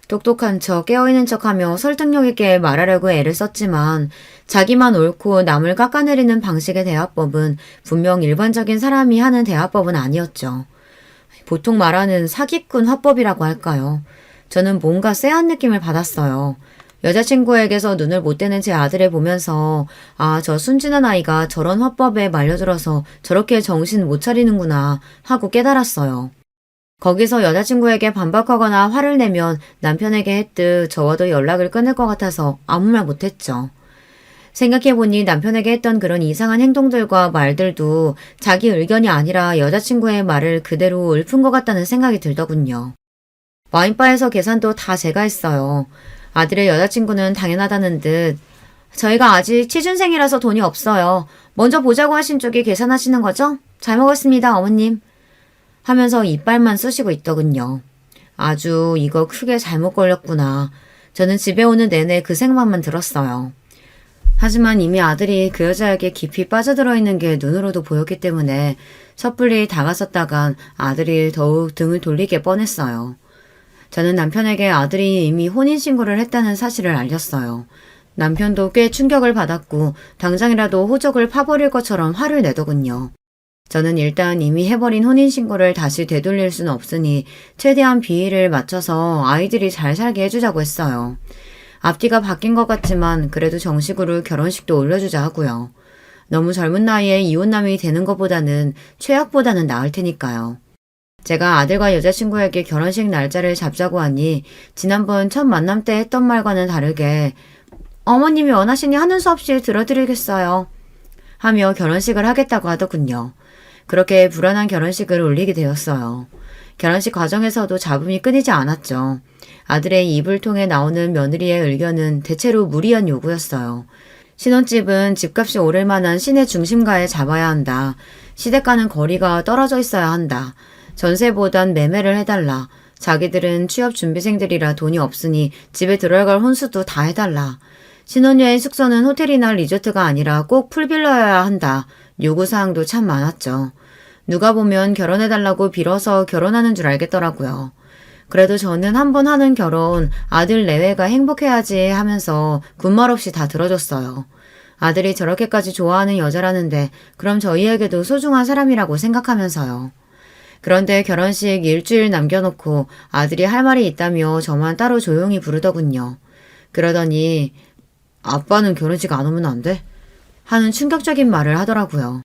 [SPEAKER 1] 똑똑한 척 깨어있는 척하며 설득력 있게 말하려고 애를 썼지만 자기만 옳고 남을 깎아내리는 방식의 대화법은 분명 일반적인 사람이 하는 대화법은 아니었죠. 보통 말하는 사기꾼 화법이라고 할까요? 저는 뭔가 쎄한 느낌을 받았어요. 여자친구에게서 눈을 못 떼는 제 아들을 보면서 저 순진한 아이가 저런 화법에 말려들어서 저렇게 정신 못 차리는구나 하고 깨달았어요. 거기서 여자친구에게 반박하거나 화를 내면 남편에게 했듯 저와도 연락을 끊을 것 같아서 아무 말 못했죠. 생각해보니 남편에게 했던 그런 이상한 행동들과 말들도 자기 의견이 아니라 여자친구의 말을 그대로 읊은 것 같다는 생각이 들더군요. 와인바에서 계산도 다 제가 했어요. 아들의 여자친구는 당연하다는 듯 저희가 아직 취준생이라서 돈이 없어요. 먼저 보자고 하신 쪽이 계산하시는 거죠? 잘 먹었습니다, 어머님. 하면서 이빨만 쑤시고 있더군요. 아주 이거 크게 잘못 걸렸구나. 저는 집에 오는 내내 그 생각만 들었어요. 하지만 이미 아들이 그 여자에게 깊이 빠져들어 있는 게 눈으로도 보였기 때문에 섣불리 다가섰다간 아들이 더욱 등을 돌리게 뻔했어요. 저는 남편에게 아들이 이미 혼인신고를 했다는 사실을 알렸어요. 남편도 꽤 충격을 받았고 당장이라도 호적을 파버릴 것처럼 화를 내더군요. 저는 일단 이미 해버린 혼인신고를 다시 되돌릴 수는 없으니 최대한 비위를 맞춰서 아이들이 잘 살게 해주자고 했어요. 앞뒤가 바뀐 것 같지만 그래도 정식으로 결혼식도 올려주자 하고요. 너무 젊은 나이에 이혼남이 되는 것보다는 최악보다는 나을 테니까요. 제가 아들과 여자친구에게 결혼식 날짜를 잡자고 하니 지난번 첫 만남 때 했던 말과는 다르게 어머님이 원하시니 하는 수 없이 들어드리겠어요. 하며 결혼식을 하겠다고 하더군요. 그렇게 불안한 결혼식을 올리게 되었어요. 결혼식 과정에서도 잡음이 끊이지 않았죠. 아들의 입을 통해 나오는 며느리의 의견은 대체로 무리한 요구였어요. 신혼집은 집값이 오를 만한 시내 중심가에 잡아야 한다. 시댁과는 거리가 떨어져 있어야 한다. 전세보단 매매를 해달라. 자기들은 취업준비생들이라 돈이 없으니 집에 들어갈 혼수도 다 해달라. 신혼여행 숙소는 호텔이나 리조트가 아니라 꼭 풀빌라여야 한다. 요구사항도 참 많았죠. 누가 보면 결혼해달라고 빌어서 결혼하는 줄 알겠더라고요. 그래도 저는 한 번 하는 결혼, 아들 내외가 행복해야지 하면서 군말 없이 다 들어줬어요. 아들이 저렇게까지 좋아하는 여자라는데 그럼 저희에게도 소중한 사람이라고 생각하면서요. 그런데 결혼식 일주일 남겨놓고 아들이 할 말이 있다며 저만 따로 조용히 부르더군요. 그러더니 아빠는 결혼식 안 오면 안 돼? 하는 충격적인 말을 하더라고요.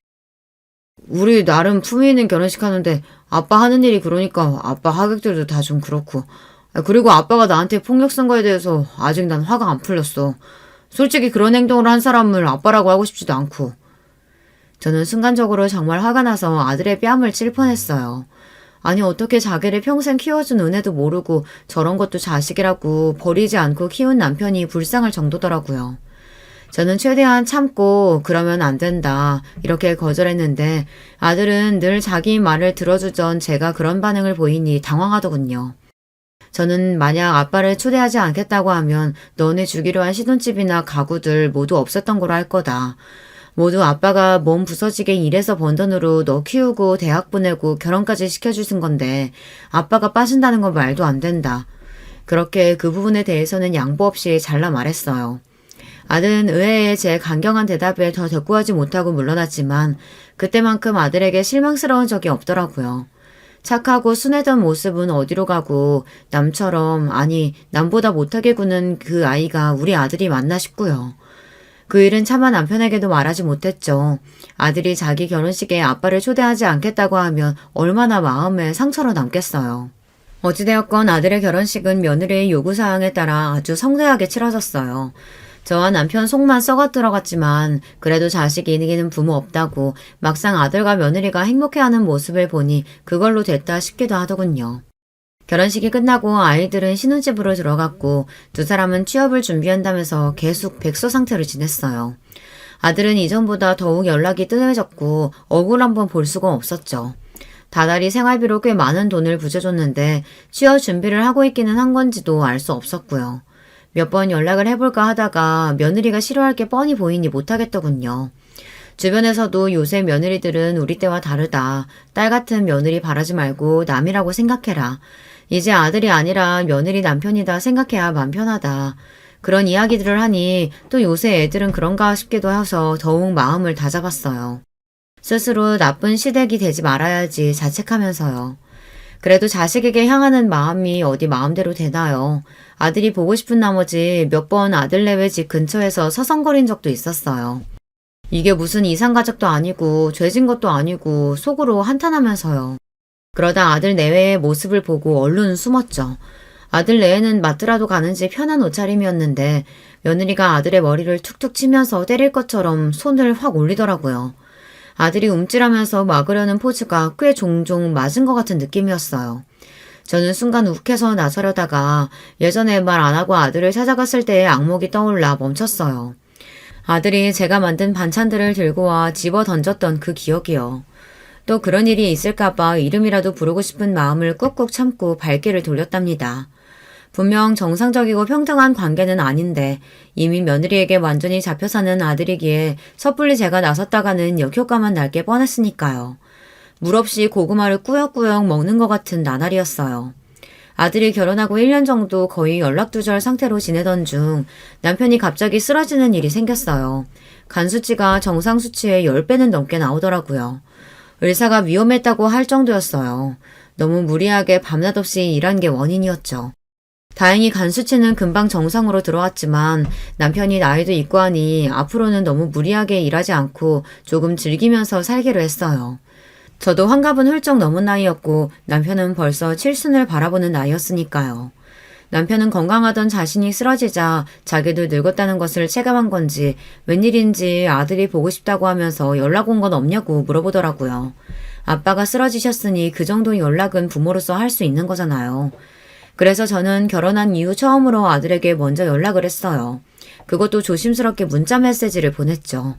[SPEAKER 1] 우리 나름 품위 있는 결혼식 하는데 아빠 하는 일이 그러니까 아빠 하객들도 다 좀 그렇고. 그리고 아빠가 나한테 폭력 쓴 거에 대해서 아직 난 화가 안 풀렸어. 솔직히 그런 행동을 한 사람을 아빠라고 하고 싶지도 않고. 저는 순간적으로 정말 화가 나서 아들의 뺨을 칠 뻔했어요. 아니 어떻게 자기를 평생 키워준 은혜도 모르고 저런 것도 자식이라고 버리지 않고 키운 남편이 불쌍할 정도더라고요. 저는 최대한 참고 그러면 안 된다 이렇게 거절했는데 아들은 늘 자기 말을 들어주던 제가 그런 반응을 보이니 당황하더군요. 저는 만약 아빠를 초대하지 않겠다고 하면 너네 주기로 한 신혼집이나 가구들 모두 없었던 거로 할 거다. 모두 아빠가 몸 부서지게 일해서 번 돈으로 너 키우고 대학 보내고 결혼까지 시켜주신 건데 아빠가 빠진다는 건 말도 안 된다. 그렇게 그 부분에 대해서는 양보 없이 잘라 말했어요. 아들은 의외에 제 강경한 대답에 더 대꾸하지 못하고 물러났지만 그때만큼 아들에게 실망스러운 적이 없더라고요. 착하고 순하던 모습은 어디로 가고 남처럼 아니 남보다 못하게 구는 그 아이가 우리 아들이 맞나 싶고요. 그 일은 차마 남편에게도 말하지 못했죠. 아들이 자기 결혼식에 아빠를 초대하지 않겠다고 하면 얼마나 마음에 상처로 남겠어요. 어찌되었건 아들의 결혼식은 며느리의 요구사항에 따라 아주 성대하게 치러졌어요. 저와 남편 속만 썩어 들어갔지만 그래도 자식이 이기는 부모 없다고 막상 아들과 며느리가 행복해하는 모습을 보니 그걸로 됐다 싶기도 하더군요. 결혼식이 끝나고 아이들은 신혼집으로 들어갔고 두 사람은 취업을 준비한다면서 계속 백수 상태로 지냈어요. 아들은 이전보다 더욱 연락이 뜸해졌고 얼굴 한번 볼 수가 없었죠. 다달이 생활비로 꽤 많은 돈을 부져줬는데 취업 준비를 하고 있기는 한 건지도 알 수 없었고요. 몇 번 연락을 해볼까 하다가 며느리가 싫어할 게 뻔히 보이니 못하겠더군요. 주변에서도 요새 며느리들은 우리 때와 다르다. 딸 같은 며느리 바라지 말고 남이라고 생각해라. 이제 아들이 아니라 며느리 남편이다 생각해야 맘 편하다. 그런 이야기들을 하니 또 요새 애들은 그런가 싶기도 해서 더욱 마음을 다잡았어요. 스스로 나쁜 시댁이 되지 말아야지 자책하면서요. 그래도 자식에게 향하는 마음이 어디 마음대로 되나요? 아들이 보고 싶은 나머지 몇 번 아들네외 집 근처에서 서성거린 적도 있었어요. 이게 무슨 이상가족도 아니고 죄진 것도 아니고 속으로 한탄하면서요. 그러다 아들 내외의 모습을 보고 얼른 숨었죠. 아들 내외는 맞더라도 가는지 편한 옷차림이었는데 며느리가 아들의 머리를 툭툭 치면서 때릴 것처럼 손을 확 올리더라고요. 아들이 움찔하면서 막으려는 포즈가 꽤 종종 맞은 것 같은 느낌이었어요. 저는 순간 욱해서 나서려다가 예전에 말 안 하고 아들을 찾아갔을 때의 악몽이 떠올라 멈췄어요. 아들이 제가 만든 반찬들을 들고 와 집어 던졌던 그 기억이요. 또 그런 일이 있을까봐 이름이라도 부르고 싶은 마음을 꾹꾹 참고 발길을 돌렸답니다. 분명 정상적이고 평등한 관계는 아닌데 이미 며느리에게 완전히 잡혀 사는 아들이기에 섣불리 제가 나섰다가는 역효과만 날 게 뻔했으니까요. 물 없이 고구마를 꾸역꾸역 먹는 것 같은 나날이었어요. 아들이 결혼하고 1년 정도 거의 연락두절 상태로 지내던 중 남편이 갑자기 쓰러지는 일이 생겼어요. 간 수치가 정상 수치의 10배는 넘게 나오더라고요. 의사가 위험했다고 할 정도였어요. 너무 무리하게 밤낮 없이 일한 게 원인이었죠. 다행히 간 수치는 금방 정상으로 들어왔지만 남편이 나이도 있고 하니 앞으로는 너무 무리하게 일하지 않고 조금 즐기면서 살기로 했어요. 저도 환갑은 훌쩍 넘은 나이였고 남편은 벌써 칠순을 바라보는 나이였으니까요. 남편은 건강하던 자신이 쓰러지자 자기도 늙었다는 것을 체감한 건지 웬일인지 아들이 보고 싶다고 하면서 연락 온 건 없냐고 물어보더라고요. 아빠가 쓰러지셨으니 그 정도 연락은 부모로서 할 수 있는 거잖아요. 그래서 저는 결혼한 이후 처음으로 아들에게 먼저 연락을 했어요. 그것도 조심스럽게 문자 메시지를 보냈죠.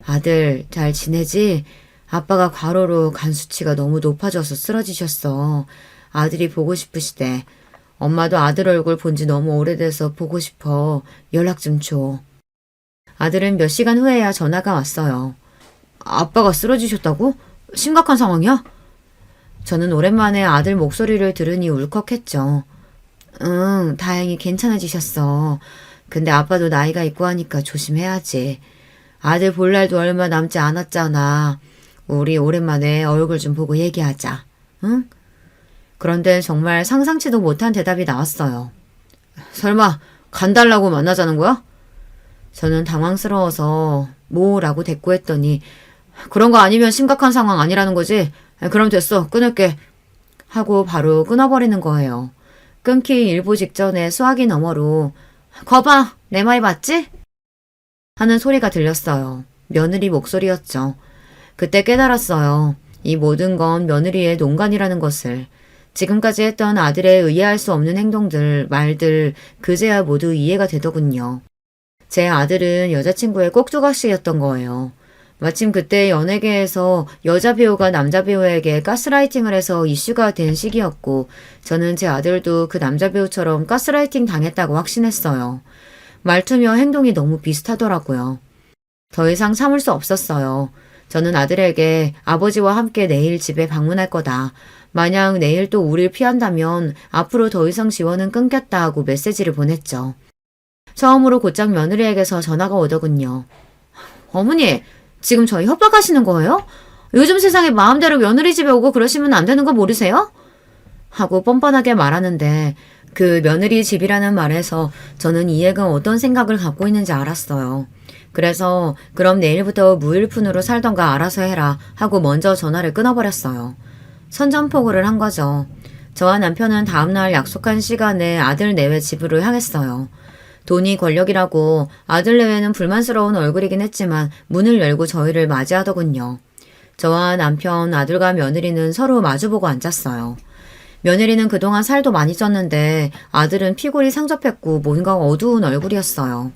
[SPEAKER 1] 아들, 잘 지내지? 아빠가 과로로 간 수치가 너무 높아져서 쓰러지셨어. 아들이 보고 싶으시대. 엄마도 아들 얼굴 본 지 너무 오래돼서 보고 싶어. 연락 좀 줘. 아들은 몇 시간 후에야 전화가 왔어요. 아빠가 쓰러지셨다고? 심각한 상황이야? 저는 오랜만에 아들 목소리를 들으니 울컥했죠. 응, 다행히 괜찮아지셨어. 근데 아빠도 나이가 있고 하니까 조심해야지. 아들 볼 날도 얼마 남지 않았잖아. 우리 오랜만에 얼굴 좀 보고 얘기하자. 응? 그런데 정말 상상치도 못한 대답이 나왔어요. 설마 간 달라고 만나자는 거야? 저는 당황스러워서 뭐라고 대꾸했더니 그런 거 아니면 심각한 상황 아니라는 거지? 그럼 됐어. 끊을게. 하고 바로 끊어버리는 거예요. 끊기 일보 직전에 수화기 너머로 거봐! 내 말 맞지? 하는 소리가 들렸어요. 며느리 목소리였죠. 그때 깨달았어요. 이 모든 건 며느리의 농간이라는 것을. 지금까지 했던 아들의 이해할 수 없는 행동들, 말들, 그제야 모두 이해가 되더군요. 제 아들은 여자친구의 꼭두각시였던 거예요. 마침 그때 연예계에서 여자 배우가 남자 배우에게 가스라이팅을 해서 이슈가 된 시기였고 저는 제 아들도 그 남자 배우처럼 가스라이팅 당했다고 확신했어요. 말투며 행동이 너무 비슷하더라고요. 더 이상 참을 수 없었어요. 저는 아들에게 아버지와 함께 내일 집에 방문할 거다. 만약 내일 또 우릴 피한다면 앞으로 더 이상 지원은 끊겠다 하고 메시지를 보냈죠. 처음으로 곧장 며느리에게서 전화가 오더군요. 어머니, 지금 저희 협박하시는 거예요? 요즘 세상에 마음대로 며느리 집에 오고 그러시면 안 되는 거 모르세요? 하고 뻔뻔하게 말하는데 그 며느리 집이라는 말에서 저는 이 애가 어떤 생각을 갖고 있는지 알았어요. 그래서 그럼 내일부터 무일푼으로 살던가 알아서 해라 하고 먼저 전화를 끊어버렸어요. 선전포고를 한 거죠. 저와 남편은 다음날 약속한 시간에 아들 내외 집으로 향했어요. 돈이 권력이라고 아들 내외는 불만스러운 얼굴이긴 했지만 문을 열고 저희를 맞이하더군요. 저와 남편, 아들과 며느리는 서로 마주보고 앉았어요. 며느리는 그동안 살도 많이 쪘는데 아들은 피골이 상접했고 뭔가 어두운 얼굴이었어요.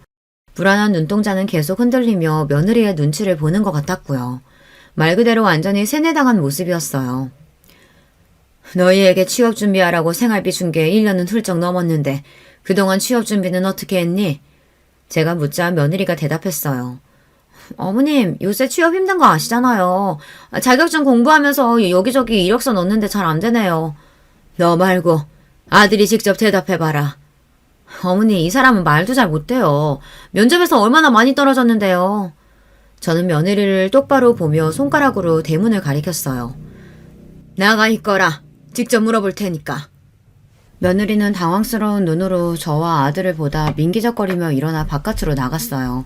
[SPEAKER 1] 불안한 눈동자는 계속 흔들리며 며느리의 눈치를 보는 것 같았고요. 말 그대로 완전히 세뇌당한 모습이었어요. 너희에게 취업 준비하라고 생활비 준 게 1년은 훌쩍 넘었는데 그동안 취업 준비는 어떻게 했니? 제가 묻자 며느리가 대답했어요. 어머님, 요새 취업 힘든 거 아시잖아요. 자격증 공부하면서 여기저기 이력서 넣는데 잘 안 되네요. 너 말고 아들이 직접 대답해봐라. 어머니, 이 사람은 말도 잘 못해요. 면접에서 얼마나 많이 떨어졌는데요. 저는 며느리를 똑바로 보며 손가락으로 대문을 가리켰어요. 나가 있거라. 직접 물어볼 테니까. 며느리는 당황스러운 눈으로 저와 아들을 보다 민기적거리며 일어나 바깥으로 나갔어요.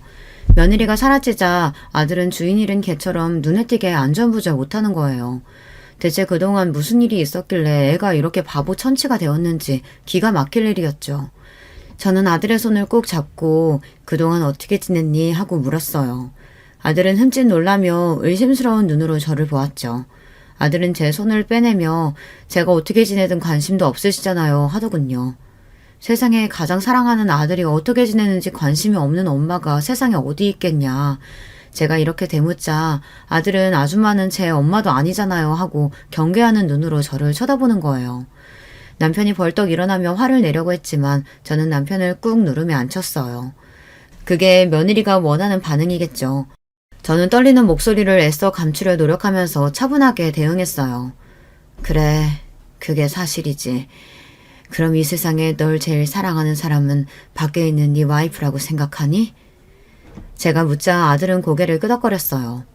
[SPEAKER 1] 며느리가 사라지자 아들은 주인 잃은 개처럼 눈에 띄게 안전부절 못하는 거예요. 대체 그동안 무슨 일이 있었길래 애가 이렇게 바보 천치가 되었는지 기가 막힐 일이었죠. 저는 아들의 손을 꼭 잡고 그동안 어떻게 지냈니 하고 물었어요. 아들은 흠칫 놀라며 의심스러운 눈으로 저를 보았죠. 아들은 제 손을 빼내며 제가 어떻게 지내든 관심도 없으시잖아요 하더군요. 세상에 가장 사랑하는 아들이 어떻게 지내는지 관심이 없는 엄마가 세상에 어디 있겠냐. 제가 이렇게 대묻자 아들은 아줌마는 제 엄마도 아니잖아요 하고 경계하는 눈으로 저를 쳐다보는 거예요. 남편이 벌떡 일어나며 화를 내려고 했지만 저는 남편을 꾹 누르며 앉혔어요. 그게 며느리가 원하는 반응이겠죠. 저는 떨리는 목소리를 애써 감추려 노력하면서 차분하게 대응했어요. 그래, 그게 사실이지. 그럼 이 세상에 널 제일 사랑하는 사람은 밖에 있는 네 와이프라고 생각하니? 제가 묻자 아들은 고개를 끄덕거렸어요.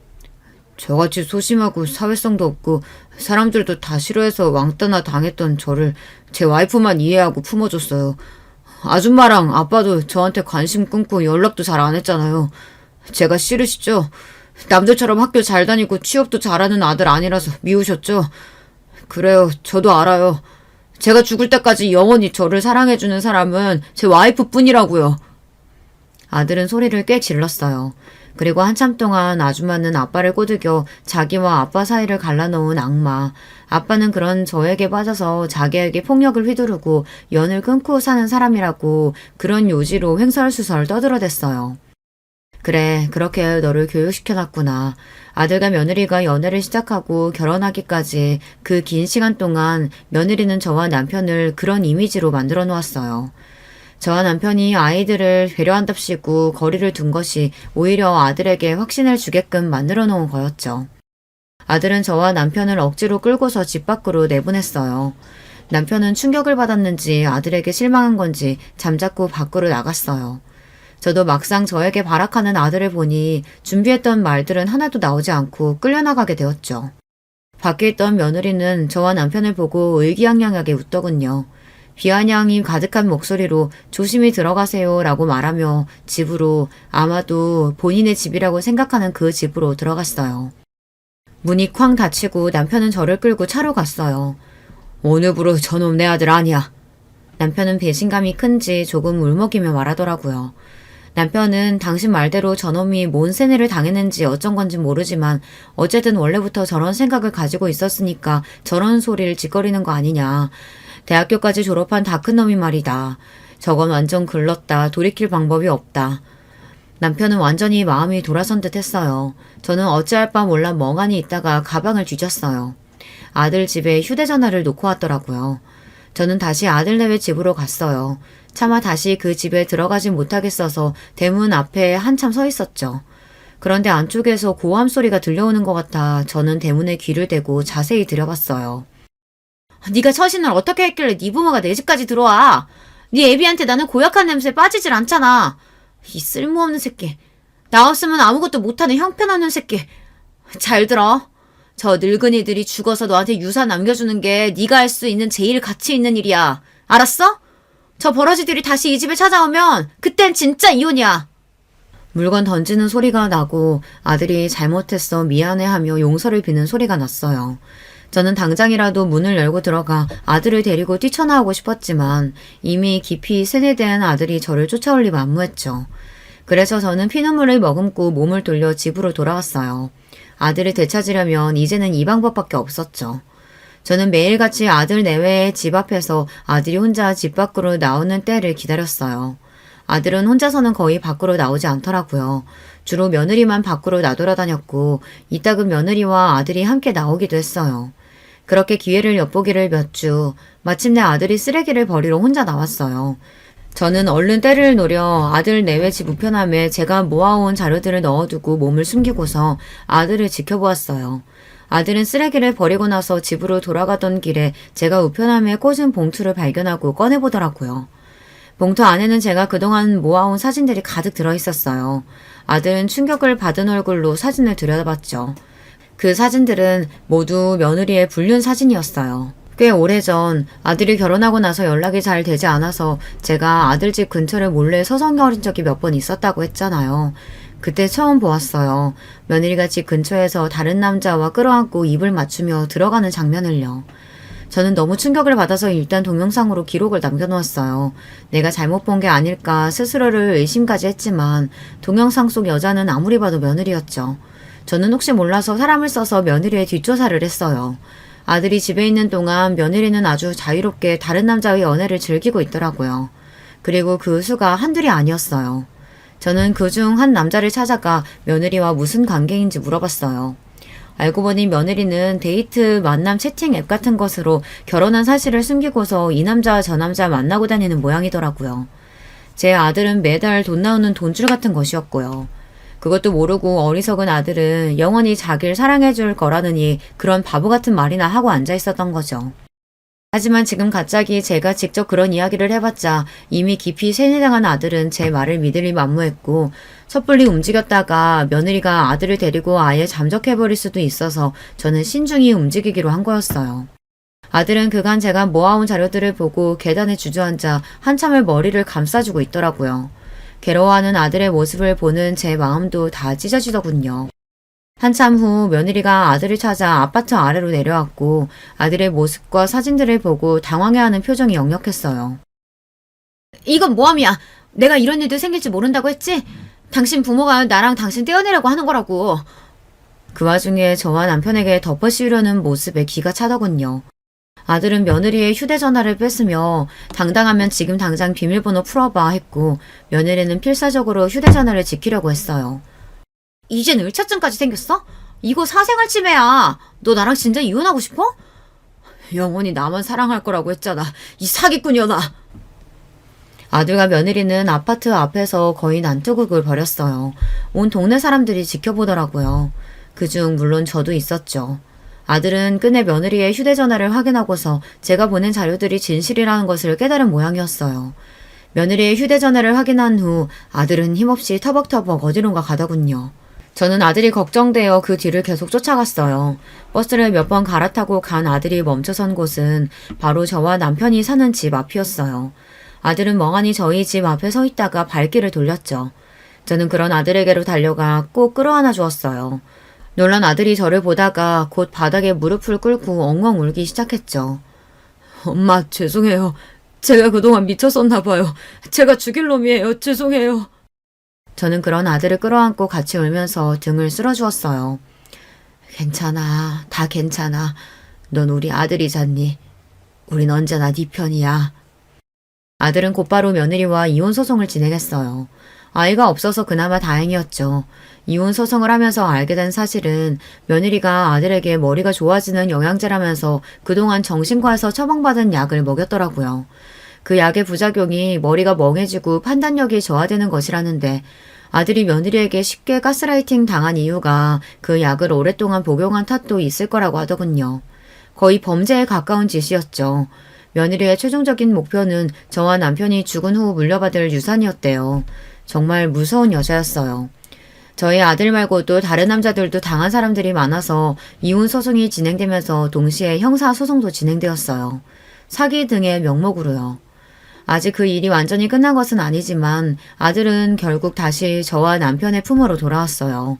[SPEAKER 1] 저같이 소심하고 사회성도 없고 사람들도 다 싫어해서 왕따나 당했던 저를 제 와이프만 이해하고 품어줬어요. 아줌마랑 아빠도 저한테 관심 끊고 연락도 잘 안 했잖아요. 제가 싫으시죠? 남들처럼 학교 잘 다니고 취업도 잘하는 아들 아니라서 미우셨죠? 그래요. 저도 알아요. 제가 죽을 때까지 영원히 저를 사랑해주는 사람은 제 와이프뿐이라고요. 아들은 소리를 꽤 질렀어요. 그리고 한참 동안 아줌마는 아빠를 꼬드겨 자기와 아빠 사이를 갈라놓은 악마. 아빠는 그런 저에게 빠져서 자기에게 폭력을 휘두르고 연을 끊고 사는 사람이라고 그런 요지로 횡설수설 떠들어댔어요. 그래, 그렇게 너를 교육시켜놨구나. 아들과 며느리가 연애를 시작하고 결혼하기까지 그 긴 시간 동안 며느리는 저와 남편을 그런 이미지로 만들어 놓았어요. 저와 남편이 아이들을 배려한답시고 거리를 둔 것이 오히려 아들에게 확신을 주게끔 만들어 놓은 거였죠. 아들은 저와 남편을 억지로 끌고서 집 밖으로 내보냈어요. 남편은 충격을 받았는지 아들에게 실망한 건지 잠자코 밖으로 나갔어요. 저도 막상 저에게 발악하는 아들을 보니 준비했던 말들은 하나도 나오지 않고 끌려나가게 되었죠. 밖에 있던 며느리는 저와 남편을 보고 의기양양하게 웃더군요. 비아냥이 가득한 목소리로 조심히 들어가세요 라고 말하며 집으로, 아마도 본인의 집이라고 생각하는 그 집으로 들어갔어요. 문이 쾅 닫히고 남편은 저를 끌고 차로 갔어요. 오늘부로 저놈 내 아들 아니야. 남편은 배신감이 큰지 조금 울먹이며 말하더라고요. 남편은 당신 말대로 저놈이 뭔 세뇌를 당했는지 어쩐 건지 모르지만 어쨌든 원래부터 저런 생각을 가지고 있었으니까 저런 소리를 짓거리는 거 아니냐. 대학교까지 졸업한 다 큰 놈이 말이다. 저건 완전 글렀다. 돌이킬 방법이 없다. 남편은 완전히 마음이 돌아선 듯 했어요. 저는 어찌할 바 몰라 멍하니 있다가 가방을 뒤졌어요. 아들 집에 휴대전화를 놓고 왔더라고요. 저는 다시 아들네외 집으로 갔어요. 차마 다시 그 집에 들어가지 못하겠어서 대문 앞에 한참 서 있었죠. 그런데 안쪽에서 고함 소리가 들려오는 것 같아 저는 대문에 귀를 대고 자세히 들여봤어요. 네가 처신을 어떻게 했길래 네 부모가 내 집까지 들어와. 네 애비한테 나는 고약한 냄새에 빠지질 않잖아. 이 쓸모없는 새끼. 나 없으면 아무것도 못하는 형편없는 새끼. 잘 들어. 저 늙은이들이 죽어서 너한테 유산 남겨주는 게 네가 할 수 있는 제일 가치 있는 일이야. 알았어? 저 버러지들이 다시 이 집에 찾아오면 그땐 진짜 이혼이야. 물건 던지는 소리가 나고 아들이 잘못했어 미안해하며 용서를 비는 소리가 났어요. 저는 당장이라도 문을 열고 들어가 아들을 데리고 뛰쳐나오고 싶었지만 이미 깊이 세뇌된 아들이 저를 쫓아올 리 만무했죠. 그래서 저는 피눈물을 머금고 몸을 돌려 집으로 돌아왔어요. 아들을 되찾으려면 이제는 이 방법밖에 없었죠. 저는 매일같이 아들 내외의 집 앞에서 아들이 혼자 집 밖으로 나오는 때를 기다렸어요. 아들은 혼자서는 거의 밖으로 나오지 않더라고요. 주로 며느리만 밖으로 나돌아다녔고 이따금 며느리와 아들이 함께 나오기도 했어요. 그렇게 기회를 엿보기를 몇 주, 마침내 아들이 쓰레기를 버리러 혼자 나왔어요. 저는 얼른 때를 노려 아들 내외 집 우편함에 제가 모아온 자료들을 넣어두고 몸을 숨기고서 아들을 지켜보았어요. 아들은 쓰레기를 버리고 나서 집으로 돌아가던 길에 제가 우편함에 꽂은 봉투를 발견하고 꺼내보더라고요. 봉투 안에는 제가 그동안 모아온 사진들이 가득 들어있었어요. 아들은 충격을 받은 얼굴로 사진을 들여다봤죠. 그 사진들은 모두 며느리의 불륜 사진이었어요. 꽤 오래전 아들이 결혼하고 나서 연락이 잘 되지 않아서 제가 아들 집 근처를 몰래 서성거린 적이 몇 번 있었다고 했잖아요. 그때 처음 보았어요. 며느리가 집 근처에서 다른 남자와 끌어안고 입을 맞추며 들어가는 장면을요. 저는 너무 충격을 받아서 일단 동영상으로 기록을 남겨놓았어요. 내가 잘못 본 게 아닐까 스스로를 의심까지 했지만 동영상 속 여자는 아무리 봐도 며느리였죠. 저는 혹시 몰라서 사람을 써서 며느리의 뒷조사를 했어요. 아들이 집에 있는 동안 며느리는 아주 자유롭게 다른 남자의 연애를 즐기고 있더라고요. 그리고 그 수가 한둘이 아니었어요. 저는 그중 한 남자를 찾아가 며느리와 무슨 관계인지 물어봤어요. 알고 보니 며느리는 데이트 만남 채팅 앱 같은 것으로 결혼한 사실을 숨기고서 이 남자 저 남자 만나고 다니는 모양이더라고요. 제 아들은 매달 돈 나오는 돈줄 같은 것이었고요. 그것도 모르고 어리석은 아들은 영원히 자기를 사랑해줄 거라느니 그런 바보 같은 말이나 하고 앉아 있었던 거죠. 하지만 지금 갑자기 제가 직접 그런 이야기를 해봤자 이미 깊이 세뇌당한 아들은 제 말을 믿으리 만무했고 섣불리 움직였다가 며느리가 아들을 데리고 아예 잠적해버릴 수도 있어서 저는 신중히 움직이기로 한 거였어요. 아들은 그간 제가 모아온 자료들을 보고 계단에 주저앉아 한참을 머리를 감싸주고 있더라고요. 괴로워하는 아들의 모습을 보는 제 마음도 다 찢어지더군요. 한참 후 며느리가 아들을 찾아 아파트 아래로 내려왔고 아들의 모습과 사진들을 보고 당황해하는 표정이 역력했어요. 이건 모함이야. 내가 이런 일도 생길지 모른다고 했지? 당신 부모가 나랑 당신 떼어내려고 하는 거라고. 그 와중에 저와 남편에게 덮어씌우려는 모습에 기가 차더군요. 아들은 며느리의 휴대전화를 뺐으며 당당하면 지금 당장 비밀번호 풀어봐 했고 며느리는 필사적으로 휴대전화를 지키려고 했어요. 이젠 을차증까지 생겼어? 이거 사생활 침해야. 너 나랑 진짜 이혼하고 싶어? 영원히 나만 사랑할 거라고 했잖아. 이 사기꾼이여나. 아들과 며느리는 아파트 앞에서 거의 난투극을 벌였어요. 온 동네 사람들이 지켜보더라고요. 그중 물론 저도 있었죠. 아들은 끝내 며느리의 휴대전화를 확인하고서 제가 보낸 자료들이 진실이라는 것을 깨달은 모양이었어요. 며느리의 휴대전화를 확인한 후 아들은 힘없이 터벅터벅 어디론가 가더군요. 저는 아들이 걱정되어 그 뒤를 계속 쫓아갔어요. 버스를 몇 번 갈아타고 간 아들이 멈춰선 곳은 바로 저와 남편이 사는 집 앞이었어요. 아들은 멍하니 저희 집 앞에 서 있다가 발길을 돌렸죠. 저는 그런 아들에게로 달려가 꼭 끌어안아 주었어요. 놀란 아들이 저를 보다가 곧 바닥에 무릎을 꿇고 엉엉 울기 시작했죠. 엄마, 죄송해요. 제가 그동안 미쳤었나 봐요. 제가 죽일 놈이에요. 죄송해요. 저는 그런 아들을 끌어안고 같이 울면서 등을 쓸어주었어요. 괜찮아. 다 괜찮아. 넌 우리 아들이잖니. 우린 언제나 네 편이야. 아들은 곧바로 며느리와 이혼 소송을 진행했어요. 아이가 없어서 그나마 다행이었죠. 이혼 소송을 하면서 알게 된 사실은 며느리가 아들에게 머리가 좋아지는 영양제라면서 그동안 정신과에서 처방받은 약을 먹였더라고요. 그 약의 부작용이 머리가 멍해지고 판단력이 저하되는 것이라는데 아들이 며느리에게 쉽게 가스라이팅 당한 이유가 그 약을 오랫동안 복용한 탓도 있을 거라고 하더군요. 거의 범죄에 가까운 짓이었죠. 며느리의 최종적인 목표는 저와 남편이 죽은 후 물려받을 유산이었대요. 정말 무서운 여자였어요. 저희 아들 말고도 다른 남자들도 당한 사람들이 많아서 이혼 소송이 진행되면서 동시에 형사 소송도 진행되었어요. 사기 등의 명목으로요. 아직 그 일이 완전히 끝난 것은 아니지만 아들은 결국 다시 저와 남편의 품으로 돌아왔어요.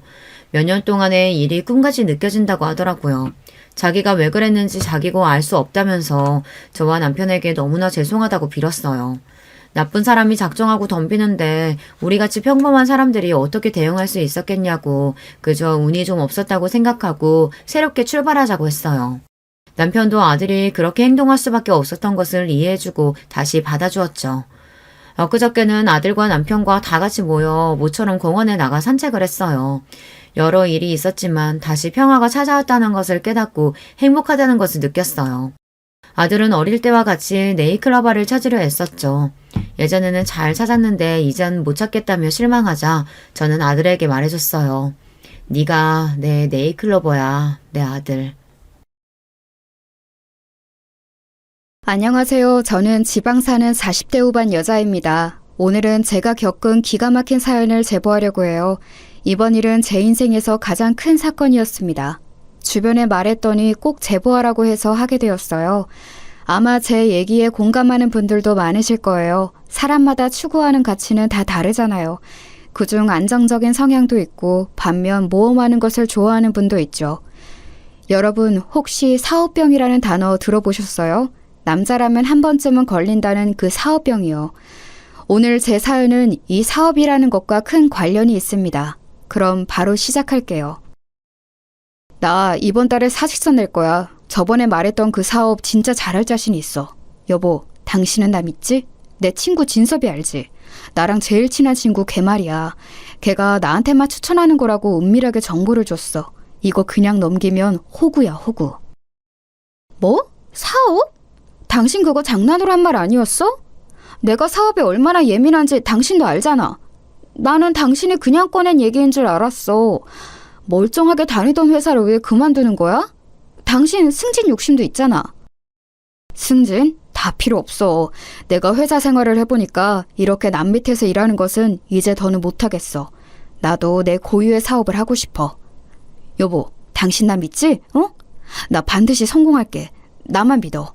[SPEAKER 1] 몇 년 동안의 일이 꿈같이 느껴진다고 하더라고요. 자기가 왜 그랬는지 자기고 알 수 없다면서 저와 남편에게 너무나 죄송하다고 빌었어요. 나쁜 사람이 작정하고 덤비는데 우리같이 평범한 사람들이 어떻게 대응할 수 있었겠냐고 그저 운이 좀 없었다고 생각하고 새롭게 출발하자고 했어요. 남편도 아들이 그렇게 행동할 수밖에 없었던 것을 이해해주고 다시 받아주었죠. 엊그저께는 아들과 남편과 다 같이 모여 모처럼 공원에 나가 산책을 했어요. 여러 일이 있었지만 다시 평화가 찾아왔다는 것을 깨닫고 행복하다는 것을 느꼈어요. 아들은 어릴 때와 같이 네이클로바를 찾으려 애썼죠. 예전에는 잘 찾았는데 이젠 못 찾겠다며 실망하자 저는 아들에게 말해줬어요. 네가 내 네이클로버야, 내 아들.
[SPEAKER 2] 안녕하세요. 저는 지방 사는 40대 후반 여자입니다. 오늘은 제가 겪은 기가 막힌 사연을 제보하려고 해요. 이번 일은 제 인생에서 가장 큰 사건이었습니다. 주변에 말했더니 꼭 제보하라고 해서 하게 되었어요. 아마 제 얘기에 공감하는 분들도 많으실 거예요. 사람마다 추구하는 가치는 다 다르잖아요. 그중 안정적인 성향도 있고 반면 모험하는 것을 좋아하는 분도 있죠. 여러분 혹시 사업병이라는 단어 들어보셨어요? 남자라면 한 번쯤은 걸린다는 그 사업병이요. 오늘 제 사연은 이 사업이라는 것과 큰 관련이 있습니다. 그럼 바로 시작할게요. 나 이번 달에 사직서 낼 거야. 저번에 말했던 그 사업 진짜 잘할 자신 있어. 여보, 당신은 나 믿지? 내 친구 진섭이 알지? 나랑 제일 친한 친구 걔 말이야. 걔가 나한테만 추천하는 거라고 은밀하게 정보를 줬어. 이거 그냥 넘기면 호구야, 호구. 뭐? 사업? 당신 그거 장난으로 한 말 아니었어? 내가 사업에 얼마나 예민한지 당신도 알잖아. 나는 당신이 그냥 꺼낸 얘기인 줄 알았어. 멀쩡하게 다니던 회사를 왜 그만두는 거야? 당신 승진 욕심도 있잖아. 승진? 다 필요 없어. 내가 회사 생활을 해보니까 이렇게 남 밑에서 일하는 것은 이제 더는 못하겠어. 나도 내 고유의 사업을 하고 싶어. 여보, 당신 나 믿지? 어? 나 반드시 성공할게. 나만 믿어.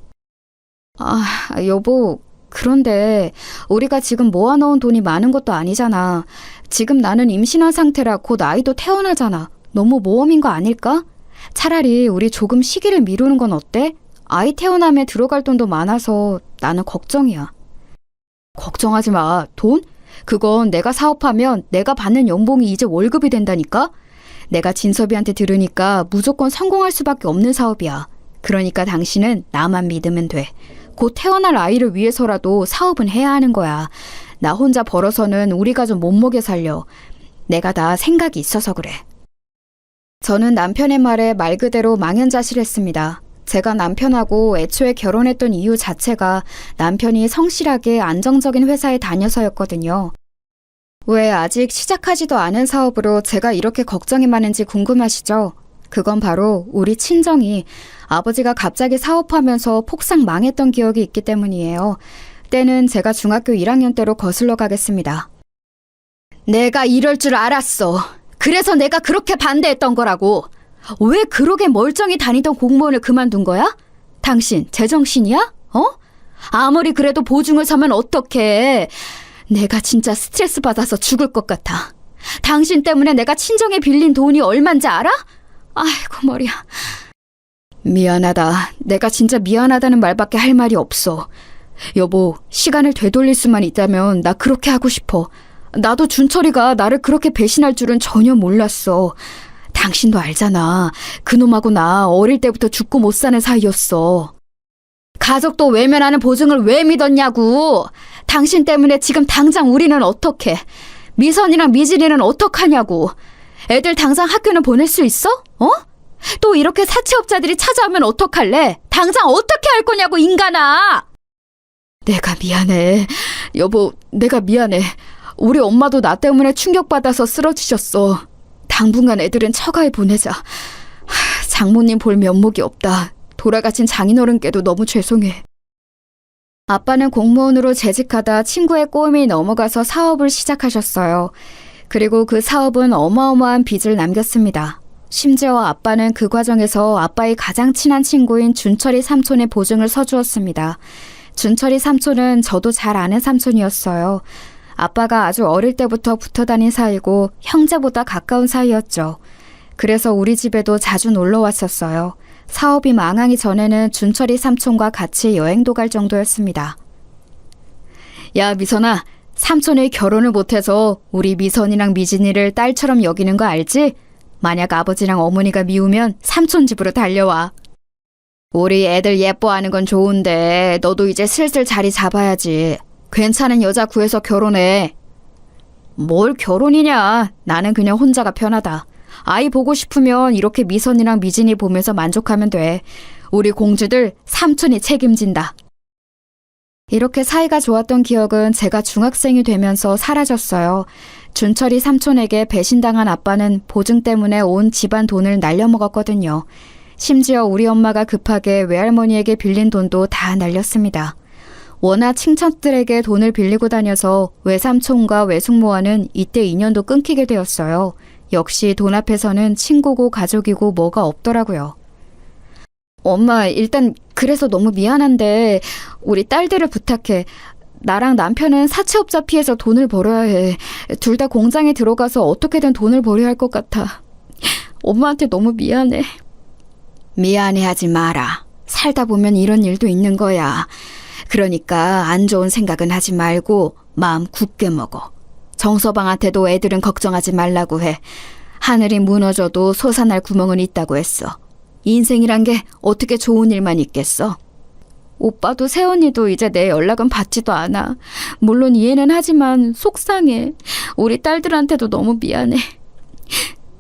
[SPEAKER 2] 아, 여보, 그런데 우리가 지금 모아놓은 돈이 많은 것도 아니잖아. 지금 나는 임신한 상태라 곧 아이도 태어나잖아. 너무 모험인 거 아닐까? 차라리 우리 조금 시기를 미루는 건 어때? 아이 태어나면 들어갈 돈도 많아서 나는 걱정이야. 걱정하지 마. 돈? 그건 내가 사업하면 내가 받는 연봉이 이제 월급이 된다니까? 내가 진섭이한테 들으니까 무조건 성공할 수밖에 없는 사업이야. 그러니까 당신은 나만 믿으면 돼. 곧 태어날 아이를 위해서라도 사업은 해야 하는 거야. 나 혼자 벌어서는 우리 가족 못 먹여 살려. 내가 다 생각이 있어서 그래. 저는 남편의 말에 말 그대로 망연자실했습니다. 제가 남편하고 애초에 결혼했던 이유 자체가 남편이 성실하게 안정적인 회사에 다녀서였거든요. 왜 아직 시작하지도 않은 사업으로 제가 이렇게 걱정이 많은지 궁금하시죠? 그건 바로 우리 친정이 아버지가 갑자기 사업하면서 폭삭 망했던 기억이 있기 때문이에요. 때는 제가 중학교 1학년 때로 거슬러 가겠습니다. 내가 이럴 줄 알았어. 그래서 내가 그렇게 반대했던 거라고. 왜 그러게 멀쩡히 다니던 공무원을 그만둔 거야? 당신 제정신이야? 어? 아무리 그래도 보증을 서면 어떡해. 내가 진짜 스트레스 받아서 죽을 것 같아. 당신 때문에 내가 친정에 빌린 돈이 얼만지 알아? 아이고 머리야. 미안하다. 내가 진짜 미안하다는 말밖에 할 말이 없어. 여보, 시간을 되돌릴 수만 있다면 나 그렇게 하고 싶어. 나도 준철이가 나를 그렇게 배신할 줄은 전혀 몰랐어. 당신도 알잖아. 그놈하고 나 어릴 때부터 죽고 못 사는 사이였어. 가족도 외면하는 보증을 왜 믿었냐고. 당신 때문에 지금 당장 우리는 어떡해. 미선이랑 미진이는 어떡하냐고. 애들 당장 학교는 보낼 수 있어? 어? 또 이렇게 사채업자들이 찾아오면 어떡할래? 당장 어떻게 할 거냐고 인간아. 내가 미안해. 여보, 내가 미안해. 우리 엄마도 나 때문에 충격받아서 쓰러지셨어. 당분간 애들은 처가에 보내자. 장모님 볼 면목이 없다. 돌아가신 장인어른께도 너무 죄송해. 아빠는 공무원으로 재직하다 친구의 꼬임이 넘어가서 사업을 시작하셨어요. 그리고 그 사업은 어마어마한 빚을 남겼습니다. 심지어 아빠는 그 과정에서 아빠의 가장 친한 친구인 준철이 삼촌의 보증을 서주었습니다. 준철이 삼촌은 저도 잘 아는 삼촌이었어요. 아빠가 아주 어릴 때부터 붙어 다닌 사이고 형제보다 가까운 사이였죠. 그래서 우리 집에도 자주 놀러 왔었어요. 사업이 망하기 전에는 준철이 삼촌과 같이 여행도 갈 정도였습니다. 야, 미선아, 삼촌이 결혼을 못해서 우리 미선이랑 미진이를 딸처럼 여기는 거 알지? 만약 아버지랑 어머니가 미우면 삼촌 집으로 달려와. 우리 애들 예뻐하는 건 좋은데 너도 이제 슬슬 자리 잡아야지. 괜찮은 여자 구해서 결혼해. 뭘 결혼이냐. 나는 그냥 혼자가 편하다. 아이 보고 싶으면 이렇게 미선이랑 미진이 보면서 만족하면 돼. 우리 공주들 삼촌이 책임진다. 이렇게 사이가 좋았던 기억은 제가 중학생이 되면서 사라졌어요. 준철이 삼촌에게 배신당한 아빠는 보증 때문에 온 집안 돈을 날려먹었거든요. 심지어 우리 엄마가 급하게 외할머니에게 빌린 돈도 다 날렸습니다. 워낙 친척들에게 돈을 빌리고 다녀서 외삼촌과 외숙모와는 이때 인연도 끊기게 되었어요. 역시 돈 앞에서는 친구고 가족이고 뭐가 없더라고요. 엄마, 일단 그래서 너무 미안한데 우리 딸들을 부탁해. 나랑 남편은 사채업자 피해서 돈을 벌어야 해. 둘 다 공장에 들어가서 어떻게든 돈을 벌여야 할 것 같아. 엄마한테 너무 미안해. 미안해하지 마라. 살다 보면 이런 일도 있는 거야. 그러니까 안 좋은 생각은 하지 말고 마음 굳게 먹어. 정서방한테도 애들은 걱정하지 말라고 해. 하늘이 무너져도 솟아날 구멍은 있다고 했어. 인생이란 게 어떻게 좋은 일만 있겠어? 오빠도 세연이도 이제 내 연락은 받지도 않아. 물론 이해는 하지만 속상해. 우리 딸들한테도 너무 미안해.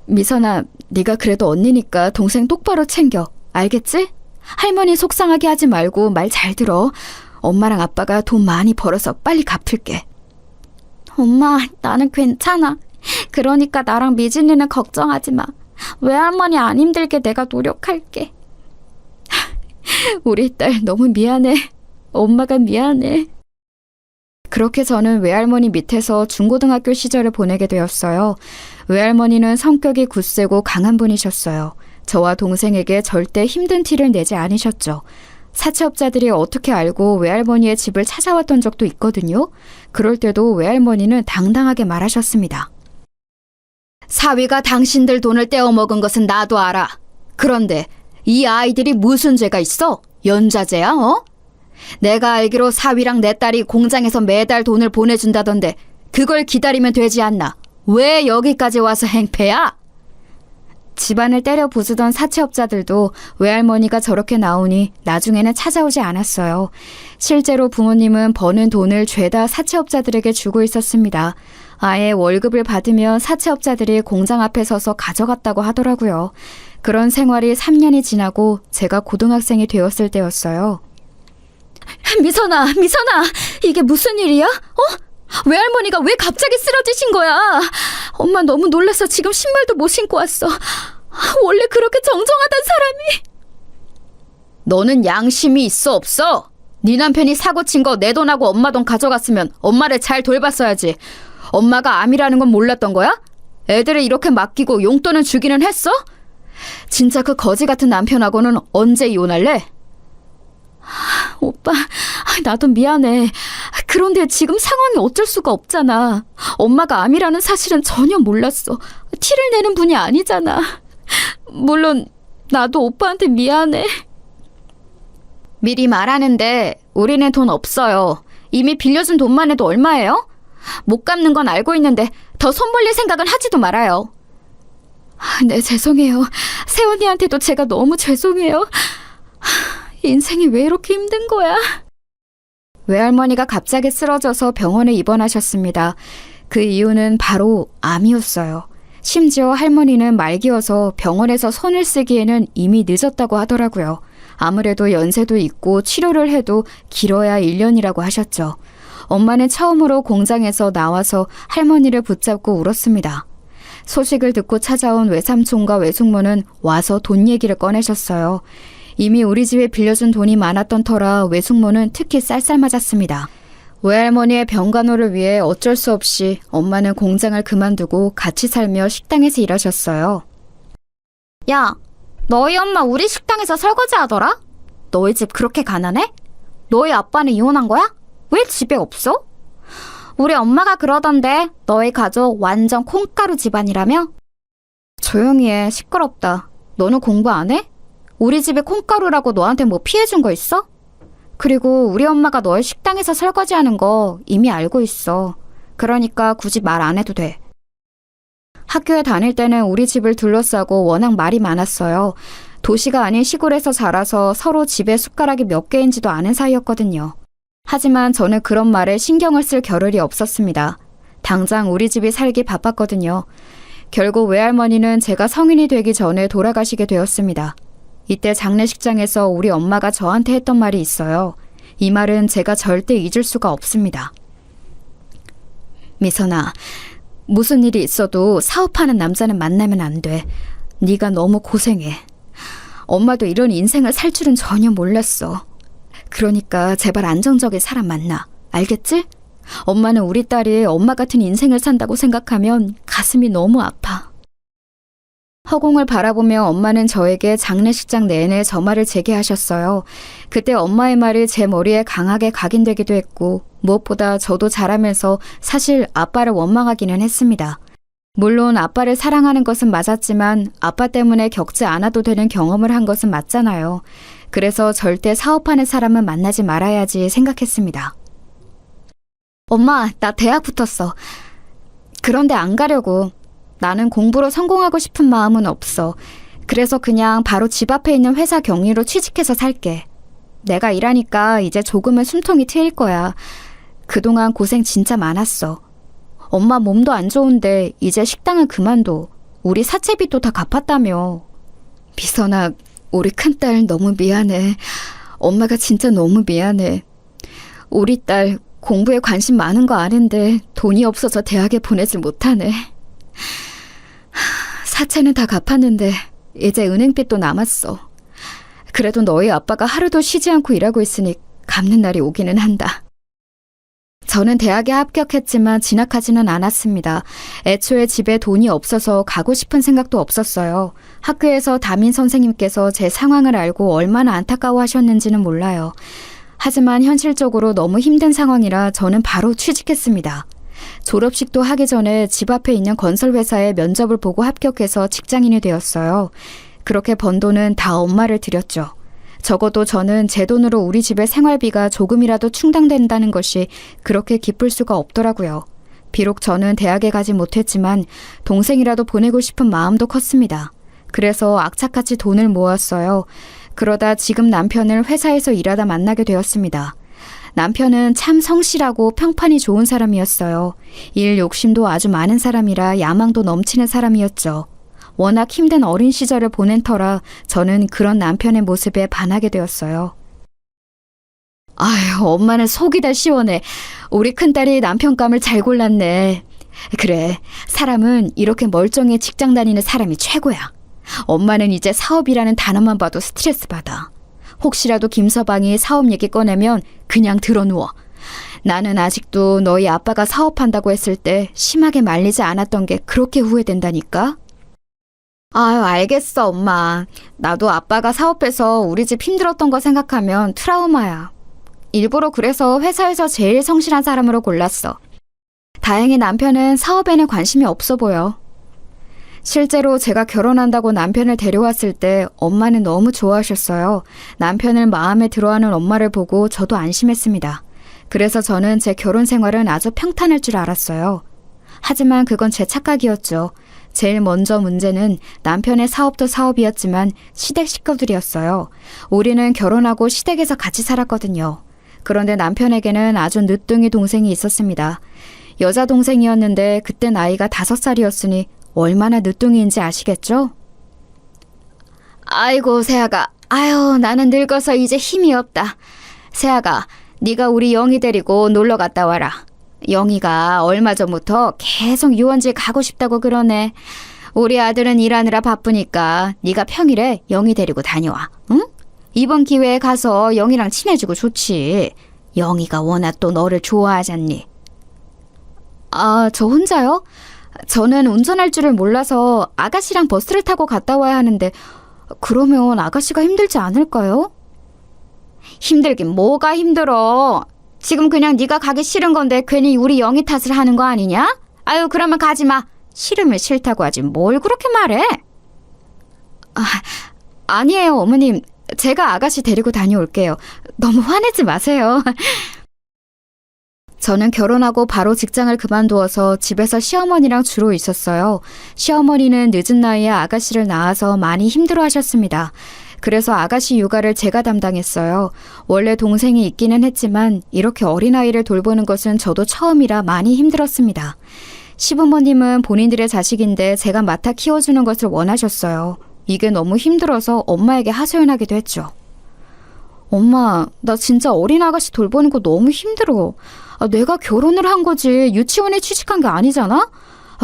[SPEAKER 2] 미선아, 네가 그래도 언니니까 동생 똑바로 챙겨. 알겠지? 할머니 속상하게 하지 말고 말 잘 들어. 엄마랑 아빠가 돈 많이 벌어서 빨리 갚을게. 엄마, 나는 괜찮아. 그러니까 나랑 미진이는 걱정하지 마. 외할머니 안 힘들게 내가 노력할게. 우리 딸 너무 미안해. 엄마가 미안해. 그렇게 저는 외할머니 밑에서 중고등학교 시절을 보내게 되었어요. 외할머니는 성격이 굳세고 강한 분이셨어요. 저와 동생에게 절대 힘든 티를 내지 않으셨죠. 사채업자들이 어떻게 알고 외할머니의 집을 찾아왔던 적도 있거든요. 그럴 때도 외할머니는 당당하게 말하셨습니다. 사위가 당신들 돈을 떼어먹은 것은 나도 알아. 그런데 이 아이들이 무슨 죄가 있어? 연좌제야, 어? 내가 알기로 사위랑 내 딸이 공장에서 매달 돈을 보내준다던데 그걸 기다리면 되지 않나? 왜 여기까지 와서 행패야? 집안을 때려 부수던 사채업자들도 외할머니가 저렇게 나오니 나중에는 찾아오지 않았어요. 실제로 부모님은 버는 돈을 죄다 사채업자들에게 주고 있었습니다. 아예 월급을 받으면 사채업자들이 공장 앞에 서서 가져갔다고 하더라고요. 그런 생활이 3년이 지나고 제가 고등학생이 되었을 때였어요. 미선아, 이게 무슨 일이야? 외할머니가 왜 갑자기 쓰러지신 거야? 엄마 너무 놀라서 지금 신발도 못 신고 왔어. 원래 그렇게 정정하던 사람이. 너는 양심이 있어 없어? 네 남편이 사고 친 거 내 돈하고 엄마 돈 가져갔으면 엄마를 잘 돌봤어야지. 엄마가 암이라는 건 몰랐던 거야? 애들을 이렇게 맡기고 용돈은 주기는 했어? 진짜 그 거지 같은 남편하고는 언제 이혼할래? 오빠, 나도 미안해. 그런데 지금 상황이 어쩔 수가 없잖아. 엄마가 암이라는 사실은 전혀 몰랐어. 티를 내는 분이 아니잖아. 물론 나도 오빠한테 미안해. 미리 말하는데 우리는 돈 없어요. 이미 빌려준 돈만 해도 얼마예요? 못 갚는 건 알고 있는데 더 손 벌릴 생각은 하지도 말아요. 네, 죄송해요. 세연이한테도 제가 너무 죄송해요. 인생이 왜 이렇게 힘든 거야? 외할머니가 갑자기 쓰러져서 병원에 입원하셨습니다. 그 이유는 바로 암이었어요. 심지어 할머니는 말기여서 병원에서 손을 쓰기에는 이미 늦었다고 하더라고요. 아무래도 연세도 있고 치료를 해도 길어야 1년이라고 하셨죠. 엄마는 처음으로 공장에서 나와서 할머니를 붙잡고 울었습니다. 소식을 듣고 찾아온 외삼촌과 외숙모는 와서 돈 얘기를 꺼내셨어요. 이미 우리 집에 빌려준 돈이 많았던 터라 외숙모는 특히 쌀쌀맞았습니다. 외할머니의 병간호를 위해 어쩔 수 없이 엄마는 공장을 그만두고 같이 살며 식당에서 일하셨어요. 야, 너희 엄마 우리 식당에서 설거지 하더라? 너희 집 그렇게 가난해? 너희 아빠는 이혼한 거야? 왜 집에 없어? 우리 엄마가 그러던데 너희 가족 완전 콩가루 집안이라며? 조용히 해. 시끄럽다. 너는 공부 안 해? 우리 집에 콩가루라고 너한테 뭐 피해준 거 있어? 그리고 우리 엄마가 너희 식당에서 설거지하는 거 이미 알고 있어. 그러니까 굳이 말 안 해도 돼. 학교에 다닐 때는 우리 집을 둘러싸고 워낙 말이 많았어요. 도시가 아닌 시골에서 자라서 서로 집에 숟가락이 몇 개인지도 아는 사이였거든요. 하지만 저는 그런 말에 신경을 쓸 겨를이 없었습니다. 당장 우리 집이 살기 바빴거든요. 결국 외할머니는 제가 성인이 되기 전에 돌아가시게 되었습니다. 이때 장례식장에서 우리 엄마가 저한테 했던 말이 있어요. 이 말은 제가 절대 잊을 수가 없습니다. 미선아, 무슨 일이 있어도 사업하는 남자는 만나면 안 돼. 네가 너무 고생해. 엄마도 이런 인생을 살 줄은 전혀 몰랐어. 그러니까 제발 안정적인 사람 만나. 알겠지? 엄마는 우리 딸이 엄마 같은 인생을 산다고 생각하면 가슴이 너무 아파. 허공을 바라보며 엄마는 저에게 장례식장 내내 저 말을 재개하셨어요. 그때 엄마의 말이 제 머리에 강하게 각인되기도 했고 무엇보다 저도 자라면서 사실 아빠를 원망하기는 했습니다. 물론 아빠를 사랑하는 것은 맞았지만 아빠 때문에 겪지 않아도 되는 경험을 한 것은 맞잖아요. 그래서 절대 사업하는 사람은 만나지 말아야지 생각했습니다. 엄마, 나 대학 붙었어. 그런데 안 가려고. 나는 공부로 성공하고 싶은 마음은 없어. 그래서 그냥 바로 집 앞에 있는 회사 경리로 취직해서 살게. 내가 일하니까 이제 조금은 숨통이 트일 거야. 그동안 고생 진짜 많았어. 엄마 몸도 안 좋은데 이제 식당은 그만둬. 우리 사채빚도 다 갚았다며. 미선아, 우리 큰딸 너무 미안해. 엄마가 진짜 너무 미안해. 우리 딸 공부에 관심 많은 거 아는데 돈이 없어서 대학에 보내질 못하네. 사채는 다 갚았는데 이제 은행빚도 남았어. 그래도 너희 아빠가 하루도 쉬지 않고 일하고 있으니 갚는 날이 오기는 한다. 저는 대학에 합격했지만 진학하지는 않았습니다. 애초에 집에 돈이 없어서 가고 싶은 생각도 없었어요. 학교에서 담임 선생님께서 제 상황을 알고 얼마나 안타까워하셨는지는 몰라요. 하지만 현실적으로 너무 힘든 상황이라 저는 바로 취직했습니다. 졸업식도 하기 전에 집 앞에 있는 건설회사에 면접을 보고 합격해서 직장인이 되었어요. 그렇게 번 돈은 다 엄마를 드렸죠. 적어도 저는 제 돈으로 우리 집의 생활비가 조금이라도 충당된다는 것이 그렇게 기쁠 수가 없더라고요. 비록 저는 대학에 가지 못했지만 동생이라도 보내고 싶은 마음도 컸습니다. 그래서 악착같이 돈을 모았어요. 그러다 지금 남편을 회사에서 일하다 만나게 되었습니다. 남편은 참 성실하고 평판이 좋은 사람이었어요. 일 욕심도 아주 많은 사람이라 야망도 넘치는 사람이었죠. 워낙 힘든 어린 시절을 보낸 터라 저는 그런 남편의 모습에 반하게 되었어요. 아휴, 엄마는 속이 다 시원해. 우리 큰딸이 남편감을 잘 골랐네. 그래, 사람은 이렇게 멀쩡히 직장 다니는 사람이 최고야. 엄마는 이제 사업이라는 단어만 봐도 스트레스 받아. 혹시라도 김서방이 사업 얘기 꺼내면 그냥 들어누워. 나는 아직도 너희 아빠가 사업한다고 했을 때 심하게 말리지 않았던 게 그렇게 후회된다니까? 아유, 알겠어, 엄마. 나도 아빠가 사업해서 우리 집 힘들었던 거 생각하면 트라우마야. 일부러 그래서 회사에서 제일 성실한 사람으로 골랐어. 다행히 남편은 사업에는 관심이 없어 보여. 실제로 제가 결혼한다고 남편을 데려왔을 때 엄마는 너무 좋아하셨어요. 남편을 마음에 들어하는 엄마를 보고 저도 안심했습니다. 그래서 저는 제 결혼 생활은 아주 평탄할 줄 알았어요. 하지만 그건 제 착각이었죠. 제일 먼저 문제는 남편의 사업도 사업이었지만 시댁 식구들이었어요. 우리는 결혼하고 시댁에서 같이 살았거든요. 그런데 남편에게는 아주 늦둥이 동생이 있었습니다. 여자 동생이었는데 그때 나이가 5살이었으니 얼마나 늦둥이인지 아시겠죠? 아이고, 세아가. 아유, 나는 늙어서 이제 힘이 없다. 세아가, 네가 우리 영희 데리고 놀러 갔다 와라. 영희가 얼마 전부터 계속 유원지에 가고 싶다고 그러네. 우리 아들은 일하느라 바쁘니까 네가 평일에 영희 데리고 다녀와. 응? 이번 기회에 가서 영희랑 친해지고 좋지. 영희가 워낙 또 너를 좋아하잖니. 아, 저 혼자요? 저는 운전할 줄을 몰라서 아가씨랑 버스를 타고 갔다 와야 하는데 그러면 아가씨가 힘들지 않을까요? 힘들긴 뭐가 힘들어. 지금 그냥 네가 가기 싫은 건데 괜히 우리 영희 탓을 하는 거 아니냐? 아유, 그러면 가지 마. 싫으면 싫다고 하지 뭘 그렇게 말해? 아니에요, 어머님. 제가 아가씨 데리고 다녀올게요. 너무 화내지 마세요. 저는 결혼하고 바로 직장을 그만두어서 집에서 시어머니랑 주로 있었어요. 시어머니는 늦은 나이에 아가씨를 낳아서 많이 힘들어하셨습니다. 그래서 아가씨 육아를 제가 담당했어요. 원래 동생이 있기는 했지만 이렇게 어린아이를 돌보는 것은 저도 처음이라 많이 힘들었습니다. 시부모님은 본인들의 자식인데 제가 맡아 키워주는 것을 원하셨어요. 이게 너무 힘들어서 엄마에게 하소연하기도 했죠. 엄마, 나 진짜 어린 아가씨 돌보는 거 너무 힘들어. 내가 결혼을 한 거지 유치원에 취직한 게 아니잖아?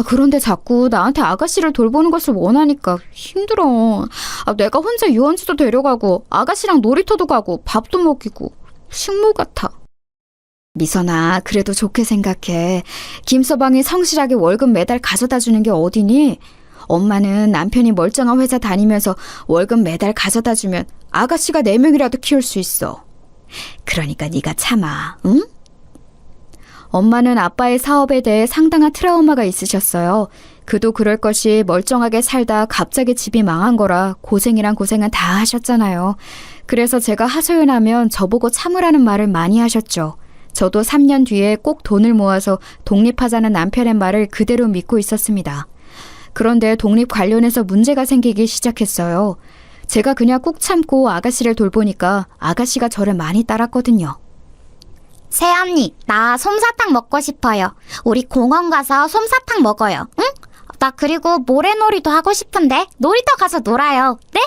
[SPEAKER 2] 그런데 자꾸 나한테 아가씨를 돌보는 것을 원하니까 힘들어. 내가 혼자 유원지도 데려가고 아가씨랑 놀이터도 가고 밥도 먹이고 식모 같아. 미선아, 그래도 좋게 생각해. 김서방이 성실하게 월급 매달 가져다 주는 게 어디니? 엄마는 남편이 멀쩡한 회사 다니면서 월급 매달 가져다 주면 아가씨가 4명이라도 키울 수 있어. 그러니까 네가 참아, 응? 엄마는 아빠의 사업에 대해 상당한 트라우마가 있으셨어요. 그도 그럴 것이 멀쩡하게 살다 갑자기 집이 망한 거라 고생이란 고생은 다 하셨잖아요. 그래서 제가 하소연하면 저보고 참으라는 말을 많이 하셨죠. 저도 3년 뒤에 꼭 돈을 모아서 독립하자는 남편의 말을 그대로 믿고 있었습니다. 그런데 독립 관련해서 문제가 생기기 시작했어요. 제가 그냥 꾹 참고 아가씨를 돌보니까 아가씨가 저를 많이 따랐거든요.
[SPEAKER 3] 새언니, 나 솜사탕 먹고 싶어요. 우리 공원 가서 솜사탕 먹어요. 응? 나 그리고 모래놀이도 하고 싶은데 놀이터 가서 놀아요. 네?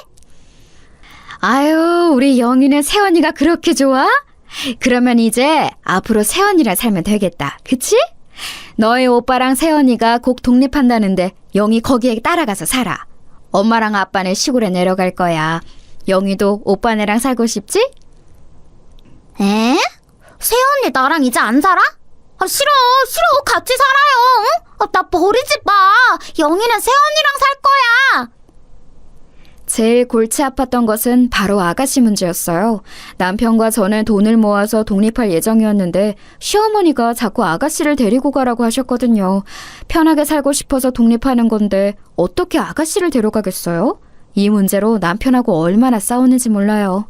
[SPEAKER 2] 아유, 우리 영희는 새언니가 그렇게 좋아? 그러면 이제 앞으로 새언니랑 살면 되겠다. 그치? 너희 오빠랑 새언니가 곧 독립한다는데 영희 거기에 따라가서 살아. 엄마랑 아빠는 시골에 내려갈 거야. 영희도 오빠네랑 살고 싶지?
[SPEAKER 3] 에? 새언니 나랑 이제 안 살아? 싫어. 같이 살아요. 응? 나 버리지 마. 영희는 새언니랑 살 거야.
[SPEAKER 2] 제일 골치 아팠던 것은 바로 아가씨 문제였어요. 남편과 저는 돈을 모아서 독립할 예정이었는데 시어머니가 자꾸 아가씨를 데리고 가라고 하셨거든요. 편하게 살고 싶어서 독립하는 건데 어떻게 아가씨를 데려가겠어요? 이 문제로 남편하고 얼마나 싸웠는지 몰라요.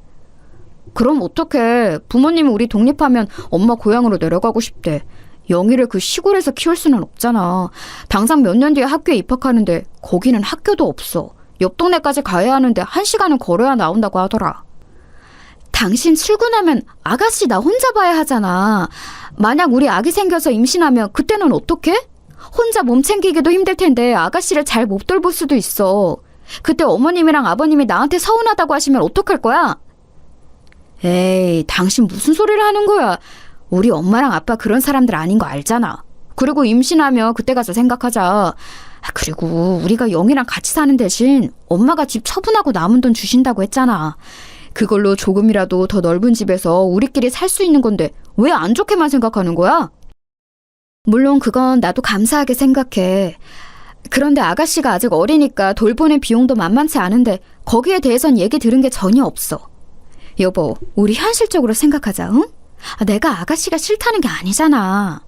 [SPEAKER 2] 그럼 어떡해. 부모님이 우리 독립하면 엄마 고향으로 내려가고 싶대. 영희를 그 시골에서 키울 수는 없잖아. 당장 몇 년 뒤에 학교에 입학하는데 거기는 학교도 없어. 옆 동네까지 가야 하는데 1시간은 걸어야 나온다고 하더라. 당신 출근하면 아가씨 나 혼자 봐야 하잖아. 만약 우리 아기 생겨서 임신하면 그때는 어떡해? 혼자 몸 챙기기도 힘들 텐데 아가씨를 잘 못 돌볼 수도 있어. 그때 어머님이랑 아버님이 나한테 서운하다고 하시면 어떡할 거야? 에이, 당신 무슨 소리를 하는 거야. 우리 엄마랑 아빠 그런 사람들 아닌 거 알잖아. 그리고 임신하면 그때 가서 생각하자. 그리고 우리가 영희랑 같이 사는 대신 엄마가 집 처분하고 남은 돈 주신다고 했잖아. 그걸로 조금이라도 더 넓은 집에서 우리끼리 살 수 있는 건데 왜 안 좋게만 생각하는 거야? 물론 그건 나도 감사하게 생각해. 그런데 아가씨가 아직 어리니까 돌보는 비용도 만만치 않은데 거기에 대해선 얘기 들은 게 전혀 없어. 여보, 우리 현실적으로 생각하자, 응? 내가 아가씨가 싫다는 게 아니잖아.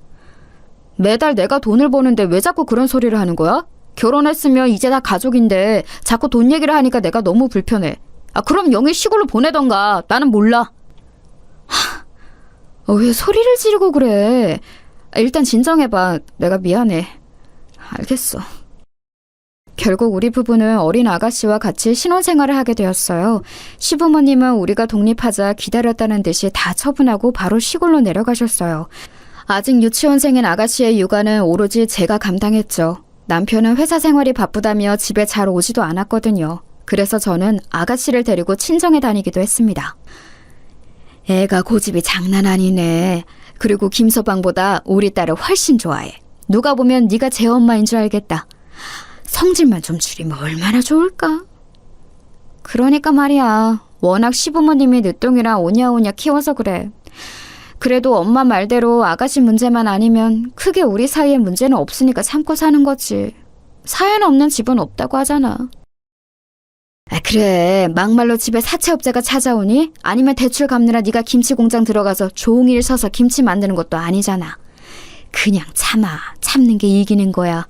[SPEAKER 2] 매달 내가 돈을 버는데 왜 자꾸 그런 소리를 하는 거야? 결혼했으면 이제 다 가족인데 자꾸 돈 얘기를 하니까 내가 너무 불편해. 그럼 영희 시골로 보내던가. 나는 몰라. 왜 소리를 지르고 그래? 일단 진정해봐. 내가 미안해. 알겠어. 결국 우리 부부는 어린 아가씨와 같이 신혼생활을 하게 되었어요. 시부모님은 우리가 독립하자 기다렸다는 듯이 다 처분하고 바로 시골로 내려가셨어요. 아직 유치원생인 아가씨의 육아는 오로지 제가 감당했죠. 남편은 회사 생활이 바쁘다며 집에 잘 오지도 않았거든요. 그래서 저는 아가씨를 데리고 친정에 다니기도 했습니다. 애가 고집이 장난 아니네. 그리고 김서방보다 우리 딸을 훨씬 좋아해. 누가 보면 네가 제 엄마인 줄 알겠다. 성질만 좀 줄이면 얼마나 좋을까? 그러니까 말이야. 워낙 시부모님이 늦둥이라 오냐오냐 키워서 그래. 그래도 엄마 말대로 아가씨 문제만 아니면 크게 우리 사이에 문제는 없으니까 참고 사는 거지. 사연 없는 집은 없다고 하잖아. 그래, 막말로 집에 사채업자가 찾아오니? 아니면 대출 갚느라 네가 김치 공장 들어가서 종일 서서 김치 만드는 것도 아니잖아. 그냥 참아. 참는 게 이기는 거야.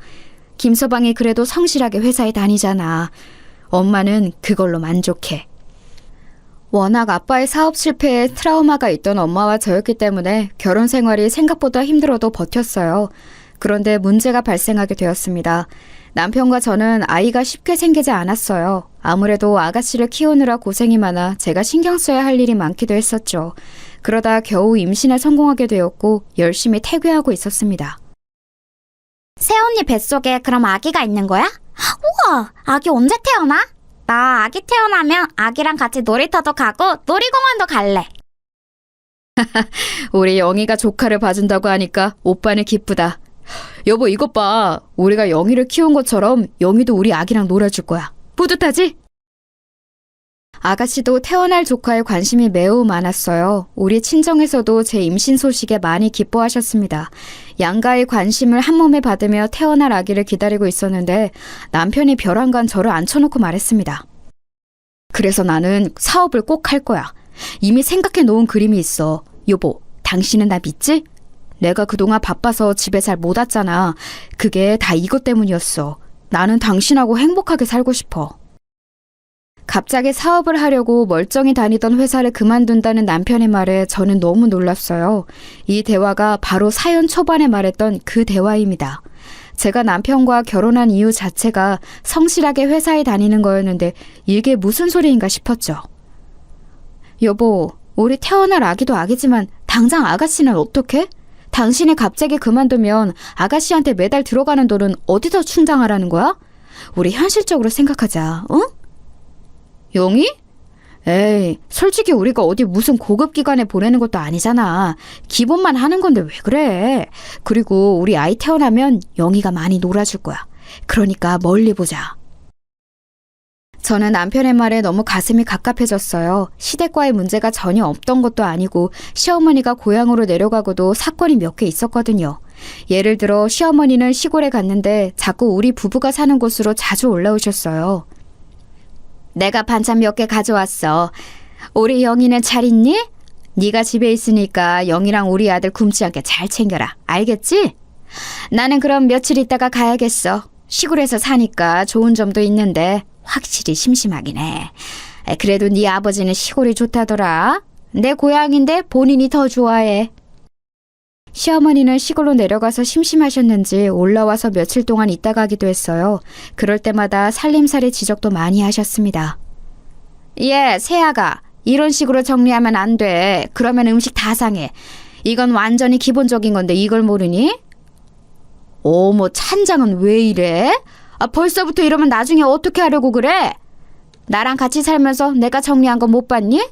[SPEAKER 2] 김서방이 그래도 성실하게 회사에 다니잖아. 엄마는 그걸로 만족해. 워낙 아빠의 사업 실패에 트라우마가 있던 엄마와 저였기 때문에 결혼 생활이 생각보다 힘들어도 버텼어요. 그런데 문제가 발생하게 되었습니다. 남편과 저는 아이가 쉽게 생기지 않았어요. 아무래도 아가씨를 키우느라 고생이 많아 제가 신경 써야 할 일이 많기도 했었죠. 그러다 겨우 임신에 성공하게 되었고 열심히 태교하고 있었습니다.
[SPEAKER 3] 새언니 뱃속에 그럼 아기가 있는 거야? 우와, 아기 언제 태어나? 나 아기 태어나면 아기랑 같이 놀이터도 가고 놀이공원도 갈래.
[SPEAKER 2] 우리 영희가 조카를 봐준다고 하니까 오빠는 기쁘다. 여보, 이것 봐. 우리가 영희를 키운 것처럼 영희도 우리 아기랑 놀아줄 거야. 뿌듯하지? 아가씨도 태어날 조카에 관심이 매우 많았어요. 우리 친정에서도 제 임신 소식에 많이 기뻐하셨습니다. 양가의 관심을 한 몸에 받으며 태어날 아기를 기다리고 있었는데 남편이 벼랑간 저를 앉혀놓고 말했습니다. 그래서 나는 사업을 꼭 할 거야. 이미 생각해 놓은 그림이 있어. 여보, 당신은 나 믿지? 내가 그동안 바빠서 집에 잘 못 왔잖아. 그게 다 이것 때문이었어. 나는 당신하고 행복하게 살고 싶어. 갑자기 사업을 하려고 멀쩡히 다니던 회사를 그만둔다는 남편의 말에 저는 너무 놀랐어요. 이 대화가 바로 사연 초반에 말했던 그 대화입니다. 제가 남편과 결혼한 이유 자체가 성실하게 회사에 다니는 거였는데 이게 무슨 소리인가 싶었죠. 여보, 우리 태어날 아기도 아기지만 당장 아가씨는 어떡해? 당신이 갑자기 그만두면 아가씨한테 매달 들어가는 돈은 어디서 충당하라는 거야? 우리 현실적으로 생각하자, 응? 영희? 에이, 솔직히 우리가 어디 무슨 고급 기관에 보내는 것도 아니잖아. 기본만 하는 건데 왜 그래? 그리고 우리 아이 태어나면 영희가 많이 놀아줄 거야. 그러니까 멀리 보자. 저는 남편의 말에 너무 가슴이 갑갑해졌어요. 시댁과의 문제가 전혀 없던 것도 아니고 시어머니가 고향으로 내려가고도 사건이 몇 개 있었거든요. 예를 들어 시어머니는 시골에 갔는데 자꾸 우리 부부가 사는 곳으로 자주 올라오셨어요. 내가 반찬 몇 개 가져왔어. 우리 영희는 잘 있니? 네가 집에 있으니까 영희랑 우리 아들 굶지 않게 잘 챙겨라. 알겠지? 나는 그럼 며칠 있다가 가야겠어. 시골에서 사니까 좋은 점도 있는데 확실히 심심하긴 해. 그래도 네 아버지는 시골이 좋다더라. 내 고향인데 본인이 더 좋아해. 시어머니는 시골로 내려가서 심심하셨는지 올라와서 며칠 동안 있다 가기도 했어요. 그럴 때마다 살림살이 지적도 많이 하셨습니다. 새아가 이런 식으로 정리하면 안 돼. 그러면 음식 다 상해. 이건 완전히 기본적인 건데 이걸 모르니? 어머, 찬장은 왜 이래? 벌써부터 이러면 나중에 어떻게 하려고 그래? 나랑 같이 살면서 내가 정리한 거 못 봤니?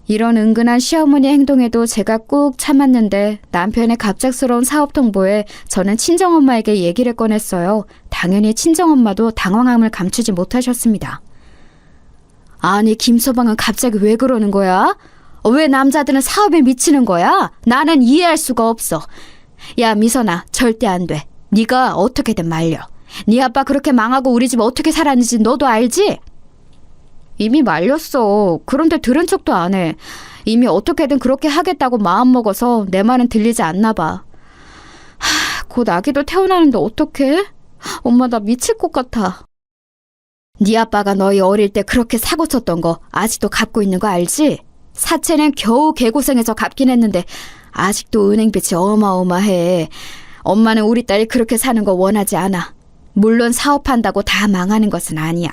[SPEAKER 2] 이런 은근한 시어머니 행동에도 제가 꾹 참았는데 남편의 갑작스러운 사업 통보에 저는 친정엄마에게 얘기를 꺼냈어요. 당연히 친정엄마도 당황함을 감추지 못하셨습니다. 아니, 김서방은 갑자기 왜 그러는 거야? 왜 남자들은 사업에 미치는 거야? 나는 이해할 수가 없어. 야, 미선아, 절대 안 돼. 네가 어떻게든 말려. 네 아빠 그렇게 망하고 우리 집 어떻게 살았는지 너도 알지? 이미 말렸어. 그런데 들은 척도 안 해. 이미 어떻게든 그렇게 하겠다고 마음먹어서 내 말은 들리지 않나 봐. 곧 아기도 태어나는데 어떡해? 엄마, 나 미칠 것 같아. 네 아빠가 너희 어릴 때 그렇게 사고 쳤던 거 아직도 갚고 있는 거 알지? 사채는 겨우 개고생해서 갚긴 했는데 아직도 은행빚이 어마어마해. 엄마는 우리 딸이 그렇게 사는 거 원하지 않아. 물론 사업한다고 다 망하는 것은 아니야.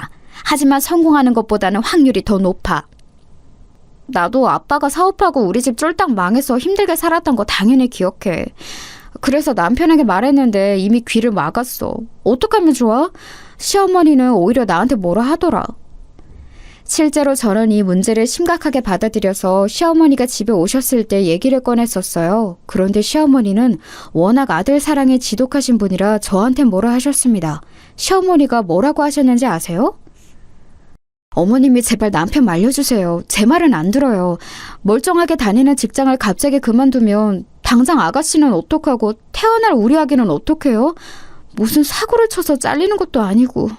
[SPEAKER 2] 하지만 성공하는 것보다는 확률이 더 높아. 나도 아빠가 사업하고 우리 집 쫄딱 망해서 힘들게 살았던 거 당연히 기억해. 그래서 남편에게 말했는데 이미 귀를 막았어. 어떡하면 좋아? 시어머니는 오히려 나한테 뭐라 하더라. 실제로 저는 이 문제를 심각하게 받아들여서 시어머니가 집에 오셨을 때 얘기를 꺼냈었어요. 그런데 시어머니는 워낙 아들 사랑에 지독하신 분이라 저한테 뭐라 하셨습니다. 시어머니가 뭐라고 하셨는지 아세요? 어머님이 제발 남편 말려주세요. 제 말은 안 들어요. 멀쩡하게 다니는 직장을 갑자기 그만두면 당장 아가씨는 어떡하고 태어날 우리 아기는 어떡해요? 무슨 사고를 쳐서 잘리는 것도 아니고.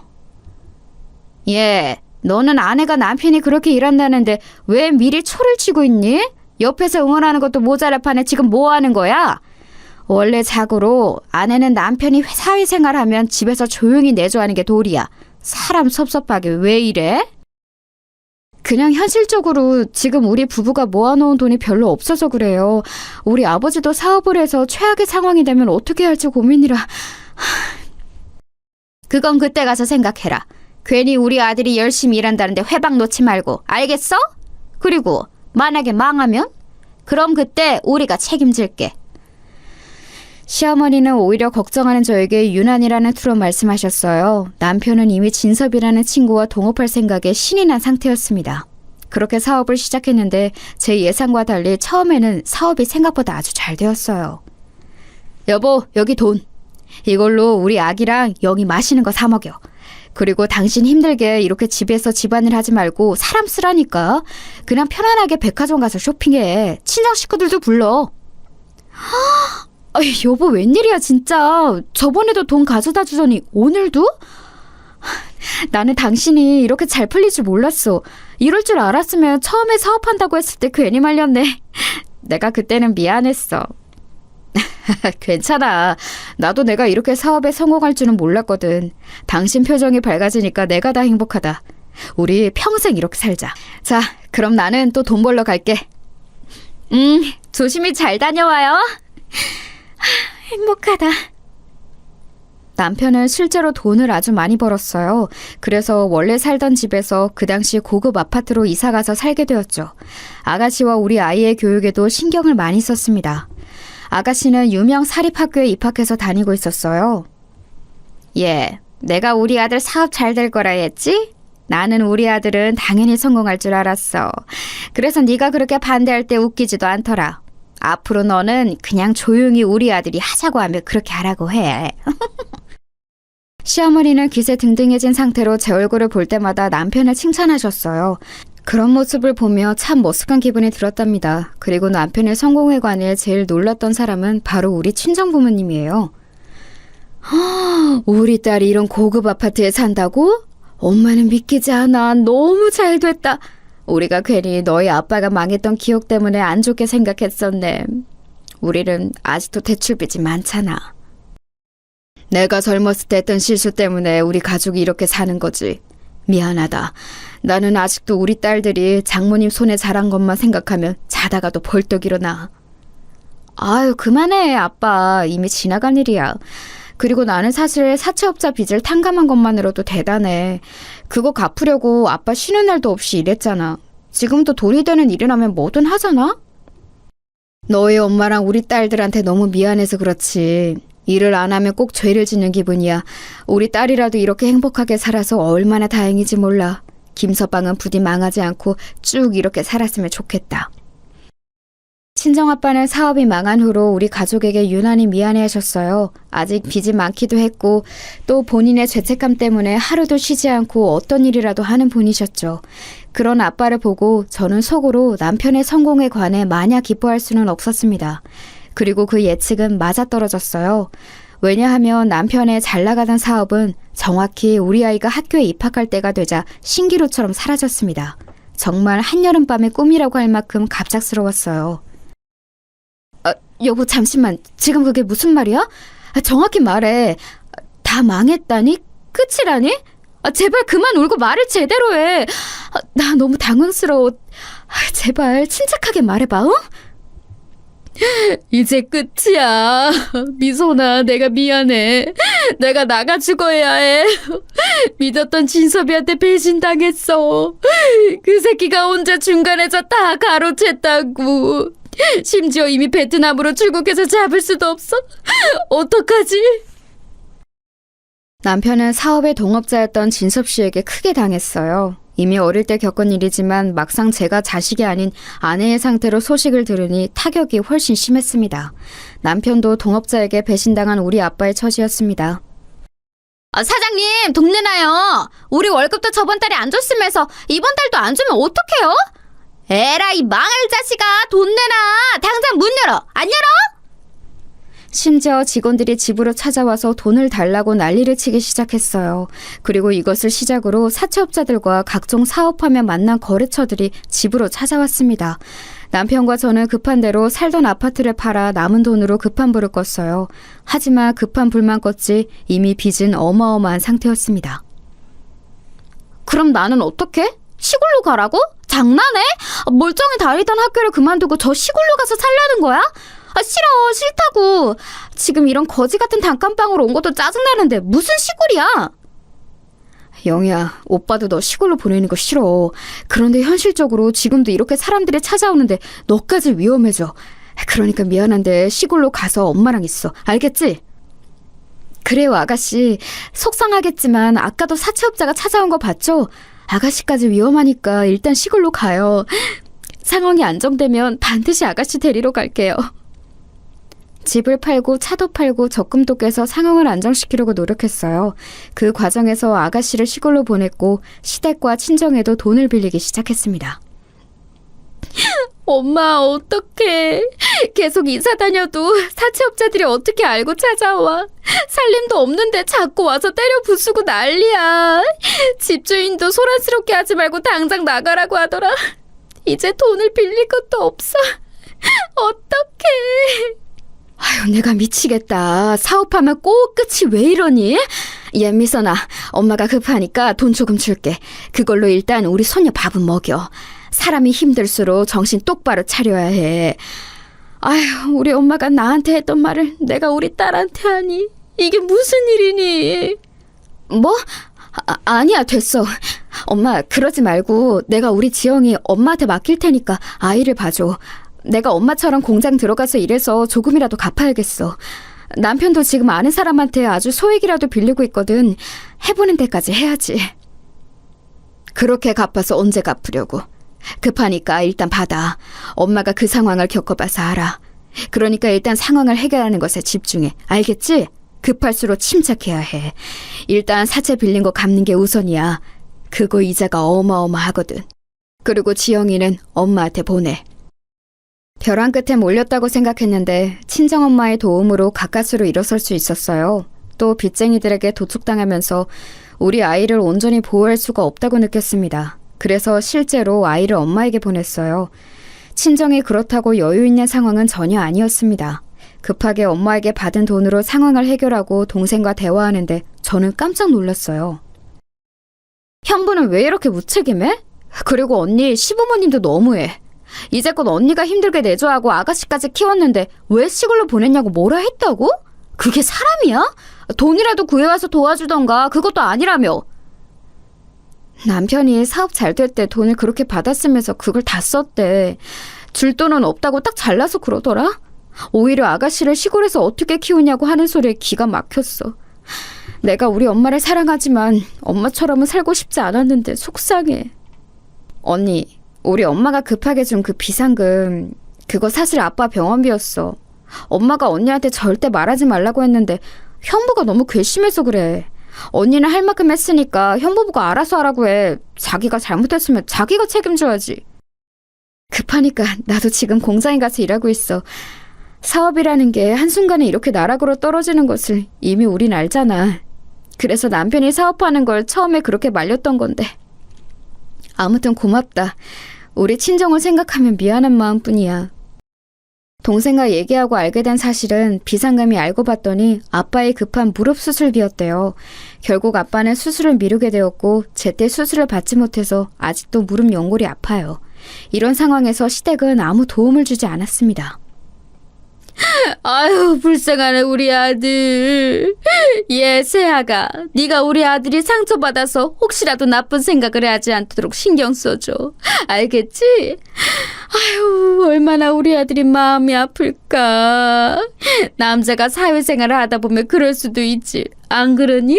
[SPEAKER 2] 너는 아내가 남편이 그렇게 일한다는데 왜 미리 초를 치고 있니? 옆에서 응원하는 것도 모자랄 판에 지금 뭐 하는 거야? 원래 자고로 아내는 남편이 사회생활하면 집에서 조용히 내조하는 게 도리야. 사람 섭섭하게 왜 이래? 그냥 현실적으로 지금 우리 부부가 모아놓은 돈이 별로 없어서 그래요. 우리 아버지도 사업을 해서 최악의 상황이 되면 어떻게 할지 고민이라. 그건 그때 가서 생각해라. 괜히 우리 아들이 열심히 일한다는데 회방 놓지 말고, 알겠어? 그리고 만약에 망하면? 그럼 그때 우리가 책임질게. 시어머니는 오히려 걱정하는 저에게 유난이라는 투로 말씀하셨어요. 남편은 이미 진섭이라는 친구와 동업할 생각에 신이 난 상태였습니다. 그렇게 사업을 시작했는데 제 예상과 달리 처음에는 사업이 생각보다 아주 잘 되었어요. 여보, 여기 돈. 이걸로 우리 아기랑 영희 맛있는 거 사 먹여. 그리고 당신 힘들게 이렇게 집에서 집안일 하지 말고 사람 쓰라니까. 그냥 편안하게 백화점 가서 쇼핑해. 친정 식구들도 불러. 여보, 웬일이야 진짜. 저번에도 돈 가져다 주더니 오늘도? 나는 당신이 이렇게 잘 풀릴 줄 몰랐어. 이럴 줄 알았으면 처음에 사업한다고 했을 때 괜히 말렸네. 내가 그때는 미안했어. 괜찮아. 나도 내가 이렇게 사업에 성공할 줄은 몰랐거든. 당신 표정이 밝아지니까 내가 다 행복하다. 우리 평생 이렇게 살자. 자, 그럼 나는 또 돈 벌러 갈게. 조심히 잘 다녀와요. 행복하다. 남편은 실제로 돈을 아주 많이 벌었어요. 그래서 원래 살던 집에서 그 당시 고급 아파트로 이사가서 살게 되었죠. 아가씨와 우리 아이의 교육에도 신경을 많이 썼습니다. 아가씨는 유명 사립학교에 입학해서 다니고 있었어요. 내가 우리 아들 사업 잘 될 거라 했지? 나는 우리 아들은 당연히 성공할 줄 알았어. 그래서 네가 그렇게 반대할 때 웃기지도 않더라. 앞으로 너는 그냥 조용히 우리 아들이 하자고 하면 그렇게 하라고 해. 시어머니는 기세 등등해진 상태로 제 얼굴을 볼 때마다 남편을 칭찬하셨어요. 그런 모습을 보며 참 머쓱한 기분이 들었답니다. 그리고 남편의 성공에 관해 제일 놀랐던 사람은 바로 우리 친정부모님이에요. 우리 딸이 이런 고급 아파트에 산다고? 엄마는 믿기지 않아. 너무 잘 됐다. 우리가 괜히 너희 아빠가 망했던 기억 때문에 안 좋게 생각했었네. 우리는 아직도 대출빚이 많잖아. 내가 젊었을 때 했던 실수 때문에 우리 가족이 이렇게 사는 거지. 미안하다. 나는 아직도 우리 딸들이 장모님 손에 자란 것만 생각하면 자다가도 벌떡 일어나. 아유, 그만해, 아빠. 이미 지나간 일이야. 그리고 나는 사실 사채업자 빚을 탕감한 것만으로도 대단해. 그거 갚으려고 아빠 쉬는 날도 없이 일했잖아. 지금도 돈이 되는 일이라면 뭐든 하잖아? 너희 엄마랑 우리 딸들한테 너무 미안해서 그렇지. 일을 안 하면 꼭 죄를 짓는 기분이야. 우리 딸이라도 이렇게 행복하게 살아서 얼마나 다행이지 몰라. 김서방은 부디 망하지 않고 쭉 이렇게 살았으면 좋겠다. 친정아빠는 사업이 망한 후로 우리 가족에게 유난히 미안해하셨어요. 아직 빚이 많기도 했고 또 본인의 죄책감 때문에 하루도 쉬지 않고 어떤 일이라도 하는 분이셨죠. 그런 아빠를 보고 저는 속으로 남편의 성공에 관해 마냥 기뻐할 수는 없었습니다. 그리고 그 예측은 맞아떨어졌어요. 왜냐하면 남편의 잘 나가던 사업은 정확히 우리 아이가 학교에 입학할 때가 되자 신기루처럼 사라졌습니다. 정말 한여름밤의 꿈이라고 할 만큼 갑작스러웠어요. 여보, 잠시만. 지금 그게 무슨 말이야? 정확히 말해. 다 망했다니? 끝이라니? 제발 그만 울고 말을 제대로 해. 나 너무 당황스러워. 제발 침착하게 말해봐, 응? 이제 끝이야. 미소나, 내가 미안해. 내가 나가 죽어야 해. 믿었던 진섭이한테 배신당했어. 그 새끼가 혼자 중간에서 다 가로챘다고. 심지어 이미 베트남으로 출국해서 잡을 수도 없어. 어떡하지? 남편은 사업의 동업자였던 진섭 씨에게 크게 당했어요. 이미 어릴 때 겪은 일이지만 막상 제가 자식이 아닌 아내의 상태로 소식을 들으니 타격이 훨씬 심했습니다. 남편도 동업자에게 배신당한 우리 아빠의 처지였습니다.
[SPEAKER 3] 사장님, 돈 내놔요. 우리 월급도 저번 달에 안 줬으면서 이번 달도 안 주면 어떡해요? 에라이 망할 자식아, 돈 내놔. 당장 문 열어. 안 열어?
[SPEAKER 2] 심지어 직원들이 집으로 찾아와서 돈을 달라고 난리를 치기 시작했어요. 그리고 이것을 시작으로 사채업자들과 각종 사업하며 만난 거래처들이 집으로 찾아왔습니다. 남편과 저는 급한 대로 살던 아파트를 팔아 남은 돈으로 급한 불을 껐어요. 하지만 급한 불만 껐지 이미 빚은 어마어마한 상태였습니다.
[SPEAKER 3] 그럼 나는 어떡해? 시골로 가라고? 장난해? 멀쩡히 다니던 학교를 그만두고 저 시골로 가서 살려는 거야? 싫어, 싫다고. 지금 이런 거지 같은 단칸방으로 온 것도 짜증나는데 무슨 시골이야?
[SPEAKER 2] 영희야, 오빠도 너 시골로 보내는 거 싫어. 그런데 현실적으로 지금도 이렇게 사람들이 찾아오는데 너까지 위험해져. 그러니까 미안한데 시골로 가서 엄마랑 있어. 알겠지? 그래요, 아가씨. 속상하겠지만 아까도 사채업자가 찾아온 거 봤죠? 아가씨까지 위험하니까 일단 시골로 가요. 상황이 안정되면 반드시 아가씨 데리러 갈게요. 집을 팔고 차도 팔고 적금도 깨서 상황을 안정시키려고 노력했어요. 그 과정에서 아가씨를 시골로 보냈고 시댁과 친정에도 돈을 빌리기 시작했습니다. 엄마, 어떡해. 계속 이사 다녀도 사채업자들이 어떻게 알고 찾아와. 살림도 없는데 자꾸 와서 때려 부수고 난리야. 집주인도 소란스럽게 하지 말고 당장 나가라고 하더라. 이제 돈을 빌릴 것도 없어. 어떡해. 아유, 내가 미치겠다. 사업하면 꼭 끝이 왜 이러니? 미선아, 엄마가 급하니까 돈 조금 줄게. 그걸로 일단 우리 손녀 밥은 먹여. 사람이 힘들수록 정신 똑바로 차려야 해. 아휴, 우리 엄마가 나한테 했던 말을 내가 우리 딸한테 하니. 이게 무슨 일이니? 뭐? 아니야, 됐어. 엄마, 그러지 말고 내가 우리 지영이 엄마한테 맡길 테니까 아이를 봐줘. 내가 엄마처럼 공장 들어가서 일해서 조금이라도 갚아야겠어. 남편도 지금 아는 사람한테 아주 소액이라도 빌리고 있거든. 해보는 데까지 해야지. 그렇게 갚아서 언제 갚으려고. 급하니까 일단 받아. 엄마가 그 상황을 겪어봐서 알아. 그러니까 일단 상황을 해결하는 것에 집중해. 알겠지? 급할수록 침착해야 해. 일단 사채 빌린 거 갚는 게 우선이야. 그거 이자가 어마어마하거든. 그리고 지영이는 엄마한테 보내. 벼랑 끝에 몰렸다고 생각했는데 친정엄마의 도움으로 가까스로 일어설 수 있었어요. 또 빚쟁이들에게 도축당하면서 우리 아이를 온전히 보호할 수가 없다고 느꼈습니다. 그래서 실제로 아이를 엄마에게 보냈어요. 친정이 그렇다고 여유 있는 상황은 전혀 아니었습니다. 급하게 엄마에게 받은 돈으로 상황을 해결하고 동생과 대화하는데 저는 깜짝 놀랐어요. 형부는 왜 이렇게 무책임해? 그리고 언니 시부모님도 너무해. 이제껏 언니가 힘들게 내조하고 아가씨까지 키웠는데 왜 시골로 보냈냐고 뭐라 했다고? 그게 사람이야? 돈이라도 구해와서 도와주던가. 그것도 아니라며. 남편이 사업 잘 될 때 돈을 그렇게 받았으면서 그걸 다 썼대. 줄 돈은 없다고 딱 잘라서 그러더라. 오히려 아가씨를 시골에서 어떻게 키우냐고 하는 소리에 기가 막혔어. 내가 우리 엄마를 사랑하지만 엄마처럼은 살고 싶지 않았는데 속상해. 언니, 우리 엄마가 급하게 준 그 비상금, 그거 사실 아빠 병원비였어. 엄마가 언니한테 절대 말하지 말라고 했는데 형부가 너무 괘씸해서 그래. 언니는 할 만큼 했으니까 형부가 알아서 하라고 해. 자기가 잘못했으면 자기가 책임져야지. 급하니까 나도 지금 공장에 가서 일하고 있어. 사업이라는 게 한순간에 이렇게 나락으로 떨어지는 것을 이미 우린 알잖아. 그래서 남편이 사업하는 걸 처음에 그렇게 말렸던 건데. 아무튼 고맙다. 우리 친정을 생각하면 미안한 마음뿐이야. 동생과 얘기하고 알게 된 사실은 비상금이 알고 봤더니 아빠의 급한 무릎 수술비였대요. 결국 아빠는 수술을 미루게 되었고 제때 수술을 받지 못해서 아직도 무릎 연골이 아파요. 이런 상황에서 시댁은 아무 도움을 주지 않았습니다. 아유, 불쌍한 우리 아들. 얘 세아가, 네가 우리 아들이 상처받아서 혹시라도 나쁜 생각을 하지 않도록 신경 써줘. 알겠지? 아유, 얼마나 우리 아들이 마음이 아플까. 남자가 사회생활을 하다 보면 그럴 수도 있지. 안 그러니?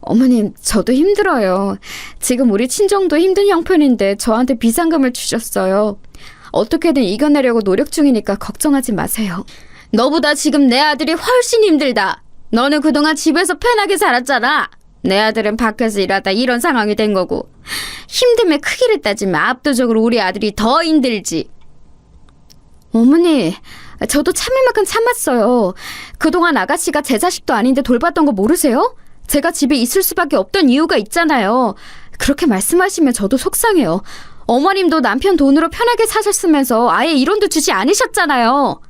[SPEAKER 2] 어머님, 저도 힘들어요. 지금 우리 친정도 힘든 형편인데 저한테 비상금을 주셨어요. 어떻게든 이겨내려고 노력 중이니까 걱정하지 마세요. 너보다 지금 내 아들이 훨씬 힘들다. 너는 그동안 집에서 편하게 살았잖아. 내 아들은 밖에서 일하다 이런 상황이 된 거고. 힘듦의 크기를 따지면 압도적으로 우리 아들이 더 힘들지. 어머니, 저도 참을 만큼 참았어요. 그동안 아가씨가 제 자식도 아닌데 돌봤던 거 모르세요? 제가 집에 있을 수밖에 없던 이유가 있잖아요. 그렇게 말씀하시면 저도 속상해요. 어머님도 남편 돈으로 편하게 사셨으면서 아예 이론도 주지 않으셨잖아요.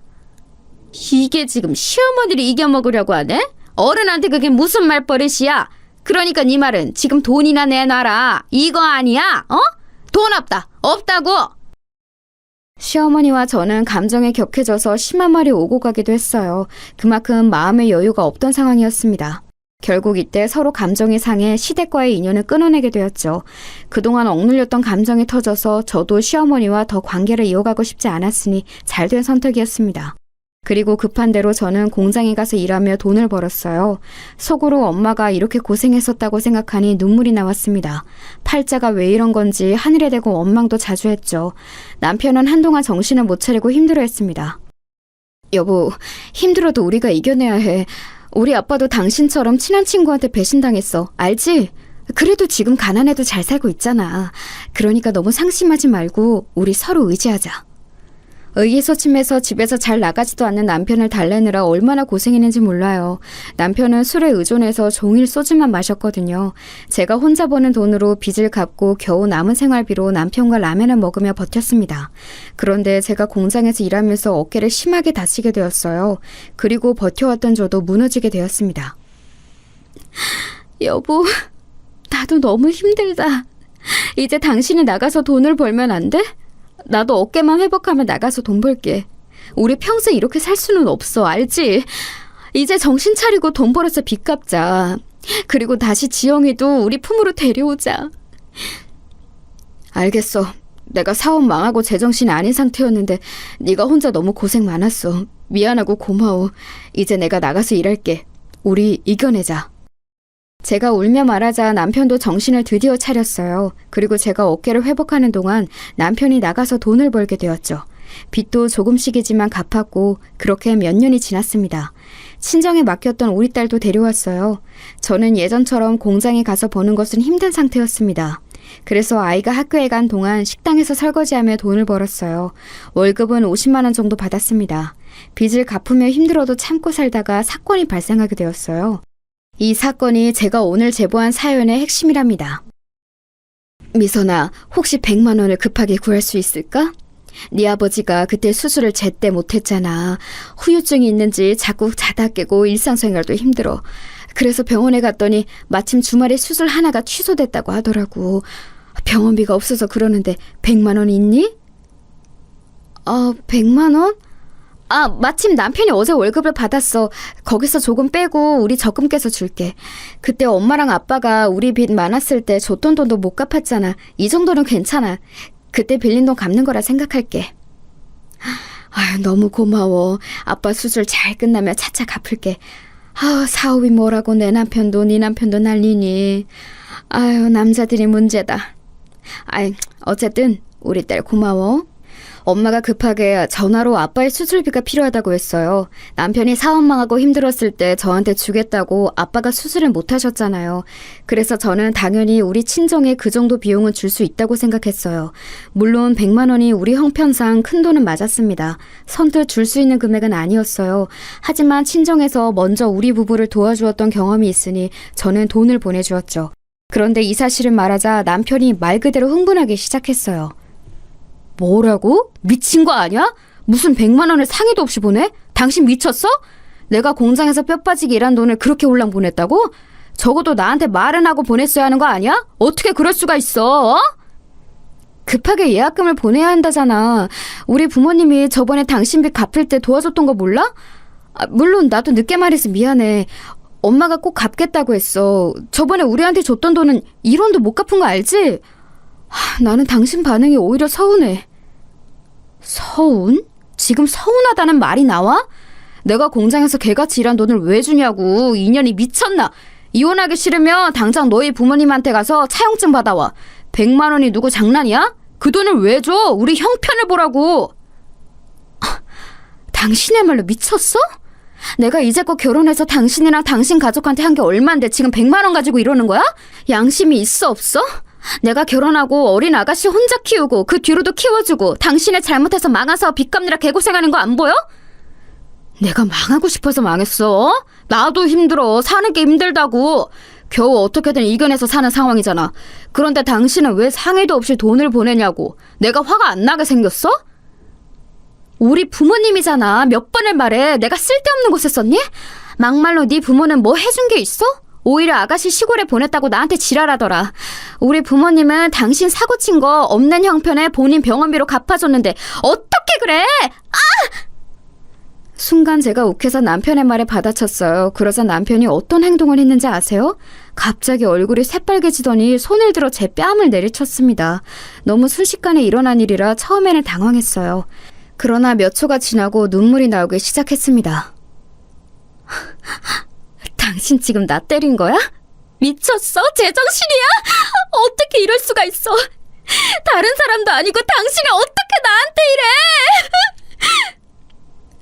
[SPEAKER 2] 이게 지금 시어머니를 이겨먹으려고 하네? 어른한테 그게 무슨 말버릇이야? 그러니까 네 말은 지금 돈이나 내놔라. 이거 아니야? 어? 돈 없다. 없다고. 시어머니와 저는 감정에 격해져서 심한 말이 오고 가기도 했어요. 그만큼 마음의 여유가 없던 상황이었습니다. 결국 이때 서로 감정이 상해 시댁과의 인연을 끊어내게 되었죠. 그동안 억눌렸던 감정이 터져서 저도 시어머니와 더 관계를 이어가고 싶지 않았으니 잘된 선택이었습니다. 그리고 급한 대로 저는 공장에 가서 일하며 돈을 벌었어요. 속으로 엄마가 이렇게 고생했었다고 생각하니 눈물이 나왔습니다. 팔자가 왜 이런 건지 하늘에 대고 원망도 자주 했죠. 남편은 한동안 정신을 못 차리고 힘들어했습니다. 여보, 힘들어도 우리가 이겨내야 해. 우리 아빠도 당신처럼 친한 친구한테 배신당했어. 알지? 그래도 지금 가난해도 잘 살고 있잖아. 그러니까 너무 상심하지 말고 우리 서로 의지하자. 의기소침해서 집에서 잘 나가지도 않는 남편을 달래느라 얼마나 고생했는지 몰라요. 남편은 술에 의존해서 종일 소주만 마셨거든요. 제가 혼자 버는 돈으로 빚을 갚고 겨우 남은 생활비로 남편과 라면을 먹으며 버텼습니다. 그런데 제가 공장에서 일하면서 어깨를 심하게 다치게 되었어요. 그리고 버텨왔던 저도 무너지게 되었습니다. 여보, 나도 너무 힘들다. 이제 당신이 나가서 돈을 벌면 안 돼? 나도 어깨만 회복하면 나가서 돈 벌게. 우리 평생 이렇게 살 수는 없어, 알지? 이제 정신 차리고 돈 벌어서 빚 갚자. 그리고 다시 지영이도 우리 품으로 데려오자. 알겠어. 내가 사업 망하고 제정신이 아닌 상태였는데 네가 혼자 너무 고생 많았어. 미안하고 고마워. 이제 내가 나가서 일할게. 우리 이겨내자. 제가 울며 말하자 남편도 정신을 드디어 차렸어요. 그리고 제가 어깨를 회복하는 동안 남편이 나가서 돈을 벌게 되었죠. 빚도 조금씩이지만 갚았고 그렇게 몇 년이 지났습니다. 친정에 맡겼던 우리 딸도 데려왔어요. 저는 예전처럼 공장에 가서 버는 것은 힘든 상태였습니다. 그래서 아이가 학교에 간 동안 식당에서 설거지하며 돈을 벌었어요. 월급은 50만 원 정도 받았습니다. 빚을 갚으며 힘들어도 참고 살다가 사건이 발생하게 되었어요. 이 사건이 제가 오늘 제보한 사연의 핵심이랍니다. 미선아, 혹시 100만 원을 급하게 구할 수 있을까? 네 아버지가 그때 수술을 제때 못했잖아. 후유증이 있는지 자꾸 자다 깨고 일상생활도 힘들어. 그래서 병원에 갔더니 마침 주말에 수술 하나가 취소됐다고 하더라고. 병원비가 없어서 그러는데 100만 원 있니? 100만 원? 마침 남편이 어제 월급을 받았어. 거기서 조금 빼고 우리 적금 깨서 줄게. 그때 엄마랑 아빠가 우리 빚 많았을 때 줬던 돈도 못 갚았잖아. 이 정도는 괜찮아. 그때 빌린 돈 갚는 거라 생각할게. 아유, 너무 고마워. 아빠 수술 잘 끝나면 차차 갚을게. 사업이 뭐라고 내 남편도 네 남편도 난리니. 아유, 남자들이 문제다. 어쨌든 우리 딸 고마워. 엄마가 급하게 전화로 아빠의 수술비가 필요하다고 했어요. 남편이 사업 망하고 힘들었을 때 저한테 주겠다고 아빠가 수술을 못 하셨잖아요. 그래서 저는 당연히 우리 친정에 그 정도 비용은 줄 수 있다고 생각했어요. 물론 100만 원이 우리 형편상 큰 돈은 맞았습니다. 선뜻 줄 수 있는 금액은 아니었어요. 하지만 친정에서 먼저 우리 부부를 도와주었던 경험이 있으니 저는 돈을 보내주었죠. 그런데 이 사실을 말하자 남편이 말 그대로 흥분하기 시작했어요. 뭐라고? 미친 거 아니야? 무슨 100만 원을 상의도 없이 보내? 당신 미쳤어? 내가 공장에서 뼈 빠지게 일한 돈을 그렇게 홀랑 보냈다고? 적어도 나한테 말은 하고 보냈어야 하는 거 아니야? 어떻게 그럴 수가 있어? 급하게 예약금을 보내야 한다잖아. 우리 부모님이 저번에 당신 빚 갚을 때 도와줬던 거 몰라? 물론 나도 늦게 말해서 미안해. 엄마가 꼭 갚겠다고 했어. 저번에 우리한테 줬던 돈은 1원도 못 갚은 거 알지? 나는 당신 반응이 오히려 서운해. 서운? 지금 서운하다는 말이 나와? 내가 공장에서 개같이 일한 돈을 왜 주냐고. 인연이 미쳤나? 이혼하기 싫으면 당장 너희 부모님한테 가서 차용증 받아와. 100만 원이 누구 장난이야? 그 돈을 왜 줘? 우리 형편을 보라고. 당신이야말로 미쳤어? 내가 이제껏 결혼해서 당신이랑 당신 가족한테 한 게 얼만데 지금 100만 원 가지고 이러는 거야? 양심이 있어 없어? 내가 결혼하고 어린 아가씨 혼자 키우고 그 뒤로도 키워주고 당신의 잘못해서 망해서 빚 갚느라 개고생하는 거 안 보여? 내가 망하고 싶어서 망했어. 나도 힘들어. 사는 게 힘들다고. 겨우 어떻게든 이겨내서 사는 상황이잖아. 그런데 당신은 왜 상의도 없이 돈을 보내냐고. 내가 화가 안 나게 생겼어? 우리 부모님이잖아. 몇 번을 말해. 내가 쓸데없는 곳에 썼니? 막말로 네 부모는 뭐 해준 게 있어? 오히려 아가씨 시골에 보냈다고 나한테 지랄하더라. 우리 부모님은 당신 사고 친 거 없는 형편에 본인 병원비로 갚아줬는데 어떻게 그래? 순간 제가 욱해서 남편의 말에 받아쳤어요. 그러자 남편이 어떤 행동을 했는지 아세요? 갑자기 얼굴이 새빨개지더니 손을 들어 제 뺨을 내리쳤습니다. 너무 순식간에 일어난 일이라 처음에는 당황했어요. 그러나 몇 초가 지나고 눈물이 나오기 시작했습니다. 당신 지금 나 때린 거야?
[SPEAKER 3] 미쳤어? 제정신이야? 어떻게 이럴 수가 있어? 다른 사람도 아니고 당신이 어떻게 나한테 이래?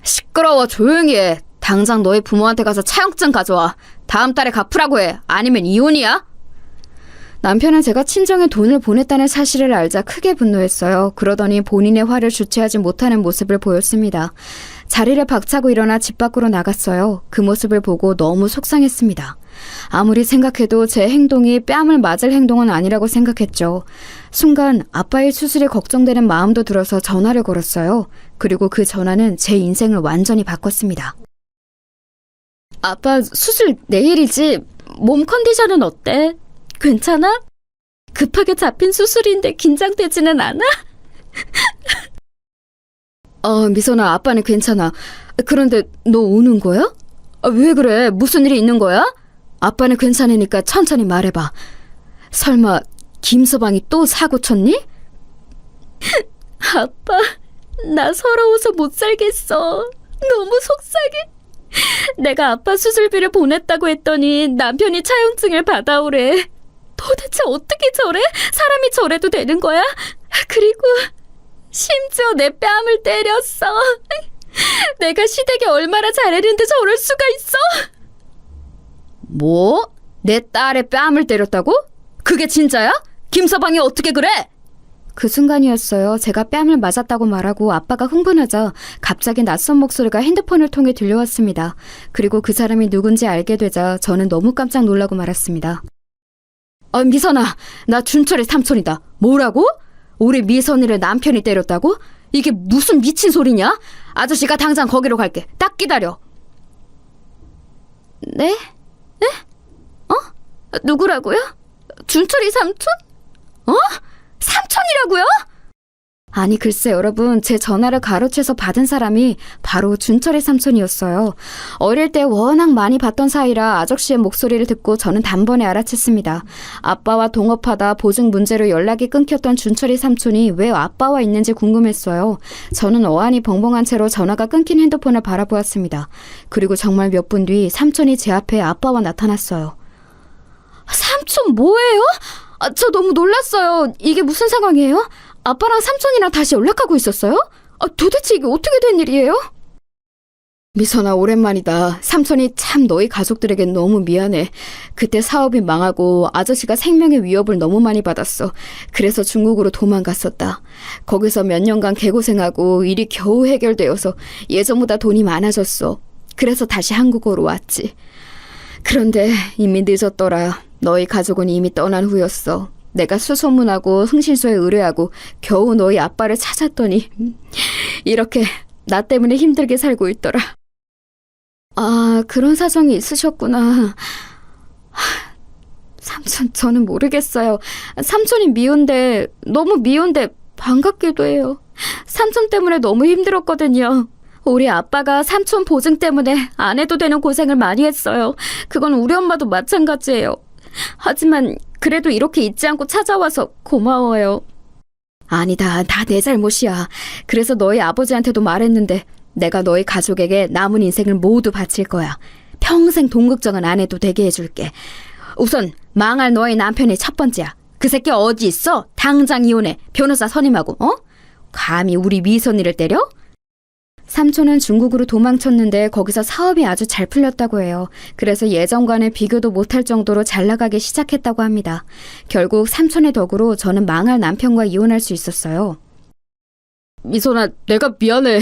[SPEAKER 2] 시끄러워, 조용히 해. 당장 너희 부모한테 가서 차용증 가져와. 다음 달에 갚으라고 해. 아니면 이혼이야? 남편은 제가 친정에 돈을 보냈다는 사실을 알자 크게 분노했어요. 그러더니 본인의 화를 주체하지 못하는 모습을 보였습니다. 자리를 박차고 일어나 집 밖으로 나갔어요. 그 모습을 보고 너무 속상했습니다. 아무리 생각해도 제 행동이 뺨을 맞을 행동은 아니라고 생각했죠. 순간 아빠의 수술이 걱정되는 마음도 들어서 전화를 걸었어요. 그리고 그 전화는 제 인생을 완전히 바꿨습니다. 아빠, 수술 내일이지?
[SPEAKER 3] 몸 컨디션은 어때? 괜찮아? 급하게 잡힌 수술인데 긴장되지는 않아?
[SPEAKER 2] 미선아, 아빠는 괜찮아. 그런데 너 우는 거야? 왜 그래? 무슨 일이 있는 거야? 아빠는 괜찮으니까 천천히 말해봐. 설마 김서방이 또 사고 쳤니?
[SPEAKER 3] 아빠, 나 서러워서 못 살겠어. 너무 속상해. 내가 아빠 수술비를 보냈다고 했더니 남편이 차용증을 받아오래. 도대체 어떻게 저래? 사람이 저래도 되는 거야? 그리고 심지어 내 뺨을 때렸어. 내가 시댁에 얼마나 잘했는데 저럴 수가 있어?
[SPEAKER 2] 뭐? 내 딸의 뺨을 때렸다고? 그게 진짜야? 김서방이 어떻게 그래? 그 순간이었어요. 제가 뺨을 맞았다고 말하고 아빠가 흥분하자 갑자기 낯선 목소리가 핸드폰을 통해 들려왔습니다. 그리고 그 사람이 누군지 알게 되자 저는 너무 깜짝 놀라고 말았습니다. 미선아, 나 준철의 삼촌이다. 뭐라고? 우리 미선이를 남편이 때렸다고? 이게 무슨 미친 소리냐? 아저씨가 당장 거기로 갈게. 딱 기다려.
[SPEAKER 3] 네? 네? 누구라고요? 준철이 삼촌?
[SPEAKER 2] 삼촌이라고요? 아니 글쎄 여러분, 제 전화를 가로채서 받은 사람이 바로 준철의 삼촌이었어요. 어릴 때 워낙 많이 봤던 사이라 아저씨의 목소리를 듣고 저는 단번에 알아챘습니다. 아빠와 동업하다 보증 문제로 연락이 끊겼던 준철이 삼촌이 왜 아빠와 있는지 궁금했어요. 저는 어안이 벙벙한 채로 전화가 끊긴 핸드폰을 바라보았습니다. 그리고 정말 몇 분 뒤 삼촌이 제 앞에 아빠와 나타났어요. 삼촌 뭐예요? 저 너무 놀랐어요. 이게 무슨 상황이에요? 아빠랑 삼촌이랑 다시 연락하고 있었어요? 도대체 이게 어떻게 된 일이에요? 미선아, 오랜만이다. 삼촌이 참 너희 가족들에게 너무 미안해. 그때 사업이 망하고 아저씨가 생명의 위협을 너무 많이 받았어. 그래서 중국으로 도망갔었다. 거기서 몇 년간 개고생하고 일이 겨우 해결되어서 예전보다 돈이 많아졌어. 그래서 다시 한국으로 왔지. 그런데 이미 늦었더라. 너희 가족은 이미 떠난 후였어. 내가 수소문하고 흥신소에 의뢰하고 겨우 너희 아빠를 찾았더니 이렇게 나 때문에 힘들게 살고 있더라. 그런 사정이 있으셨구나. 삼촌, 저는 모르겠어요. 삼촌이 미운데, 너무 미운데 반갑기도 해요. 삼촌 때문에 너무 힘들었거든요. 우리 아빠가 삼촌 보증 때문에 안 해도 되는 고생을 많이 했어요. 그건 우리 엄마도 마찬가지예요. 하지만 그래도 이렇게 잊지 않고 찾아와서 고마워요. 아니다, 다 내 잘못이야. 그래서 너희 아버지한테도 말했는데 내가 너희 가족에게 남은 인생을 모두 바칠 거야. 평생 돈 걱정은 안 해도 되게 해줄게. 우선 망할 너희 남편이 첫 번째야. 그 새끼 어디 있어? 당장 이혼해. 변호사 선임하고. 감히 우리 미선이를 때려? 삼촌은 중국으로 도망쳤는데 거기서 사업이 아주 잘 풀렸다고 해요. 그래서 예전과는 비교도 못할 정도로 잘 나가기 시작했다고 합니다. 결국 삼촌의 덕으로 저는 망할 남편과 이혼할 수 있었어요. 미선아, 내가 미안해.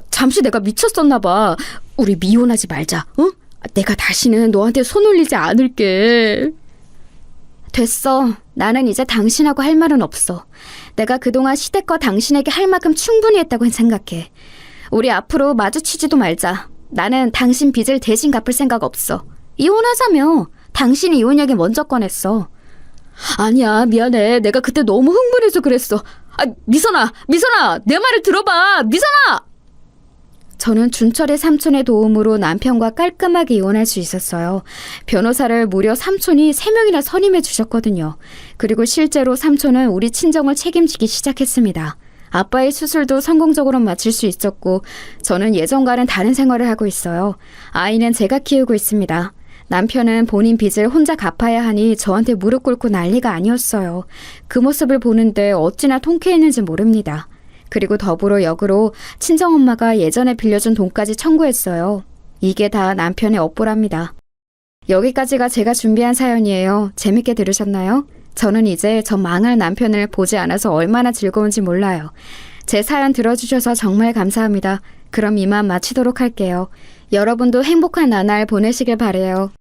[SPEAKER 2] 잠시 내가 미쳤었나 봐. 우리 미혼하지 말자. 내가 다시는 너한테 손 올리지 않을게. 됐어. 나는 이제 당신하고 할 말은 없어. 내가 그동안 시댁과 당신에게 할 만큼 충분히 했다고 생각해. 우리 앞으로 마주치지도 말자. 나는 당신 빚을 대신 갚을 생각 없어. 이혼하자며. 당신이 이혼 얘기 먼저 꺼냈어. 아니야, 미안해. 내가 그때 너무 흥분해서 그랬어. 미선아, 내 말을 들어봐. 미선아! 저는 준철의 삼촌의 도움으로 남편과 깔끔하게 이혼할 수 있었어요. 변호사를 무려 삼촌이 3명이나 선임해 주셨거든요. 그리고 실제로 삼촌은 우리 친정을 책임지기 시작했습니다. 아빠의 수술도 성공적으로 마칠 수 있었고 저는 예전과는 다른 생활을 하고 있어요. 아이는 제가 키우고 있습니다. 남편은 본인 빚을 혼자 갚아야 하니 저한테 무릎 꿇고 난리가 아니었어요. 그 모습을 보는데 어찌나 통쾌했는지 모릅니다. 그리고 더불어 역으로 친정엄마가 예전에 빌려준 돈까지 청구했어요. 이게 다 남편의 업보랍니다. 여기까지가 제가 준비한 사연이에요. 재밌게 들으셨나요? 저는 이제 저 망할 남편을 보지 않아서 얼마나 즐거운지 몰라요. 제 사연 들어주셔서 정말 감사합니다. 그럼 이만 마치도록 할게요. 여러분도 행복한 나날 보내시길 바래요.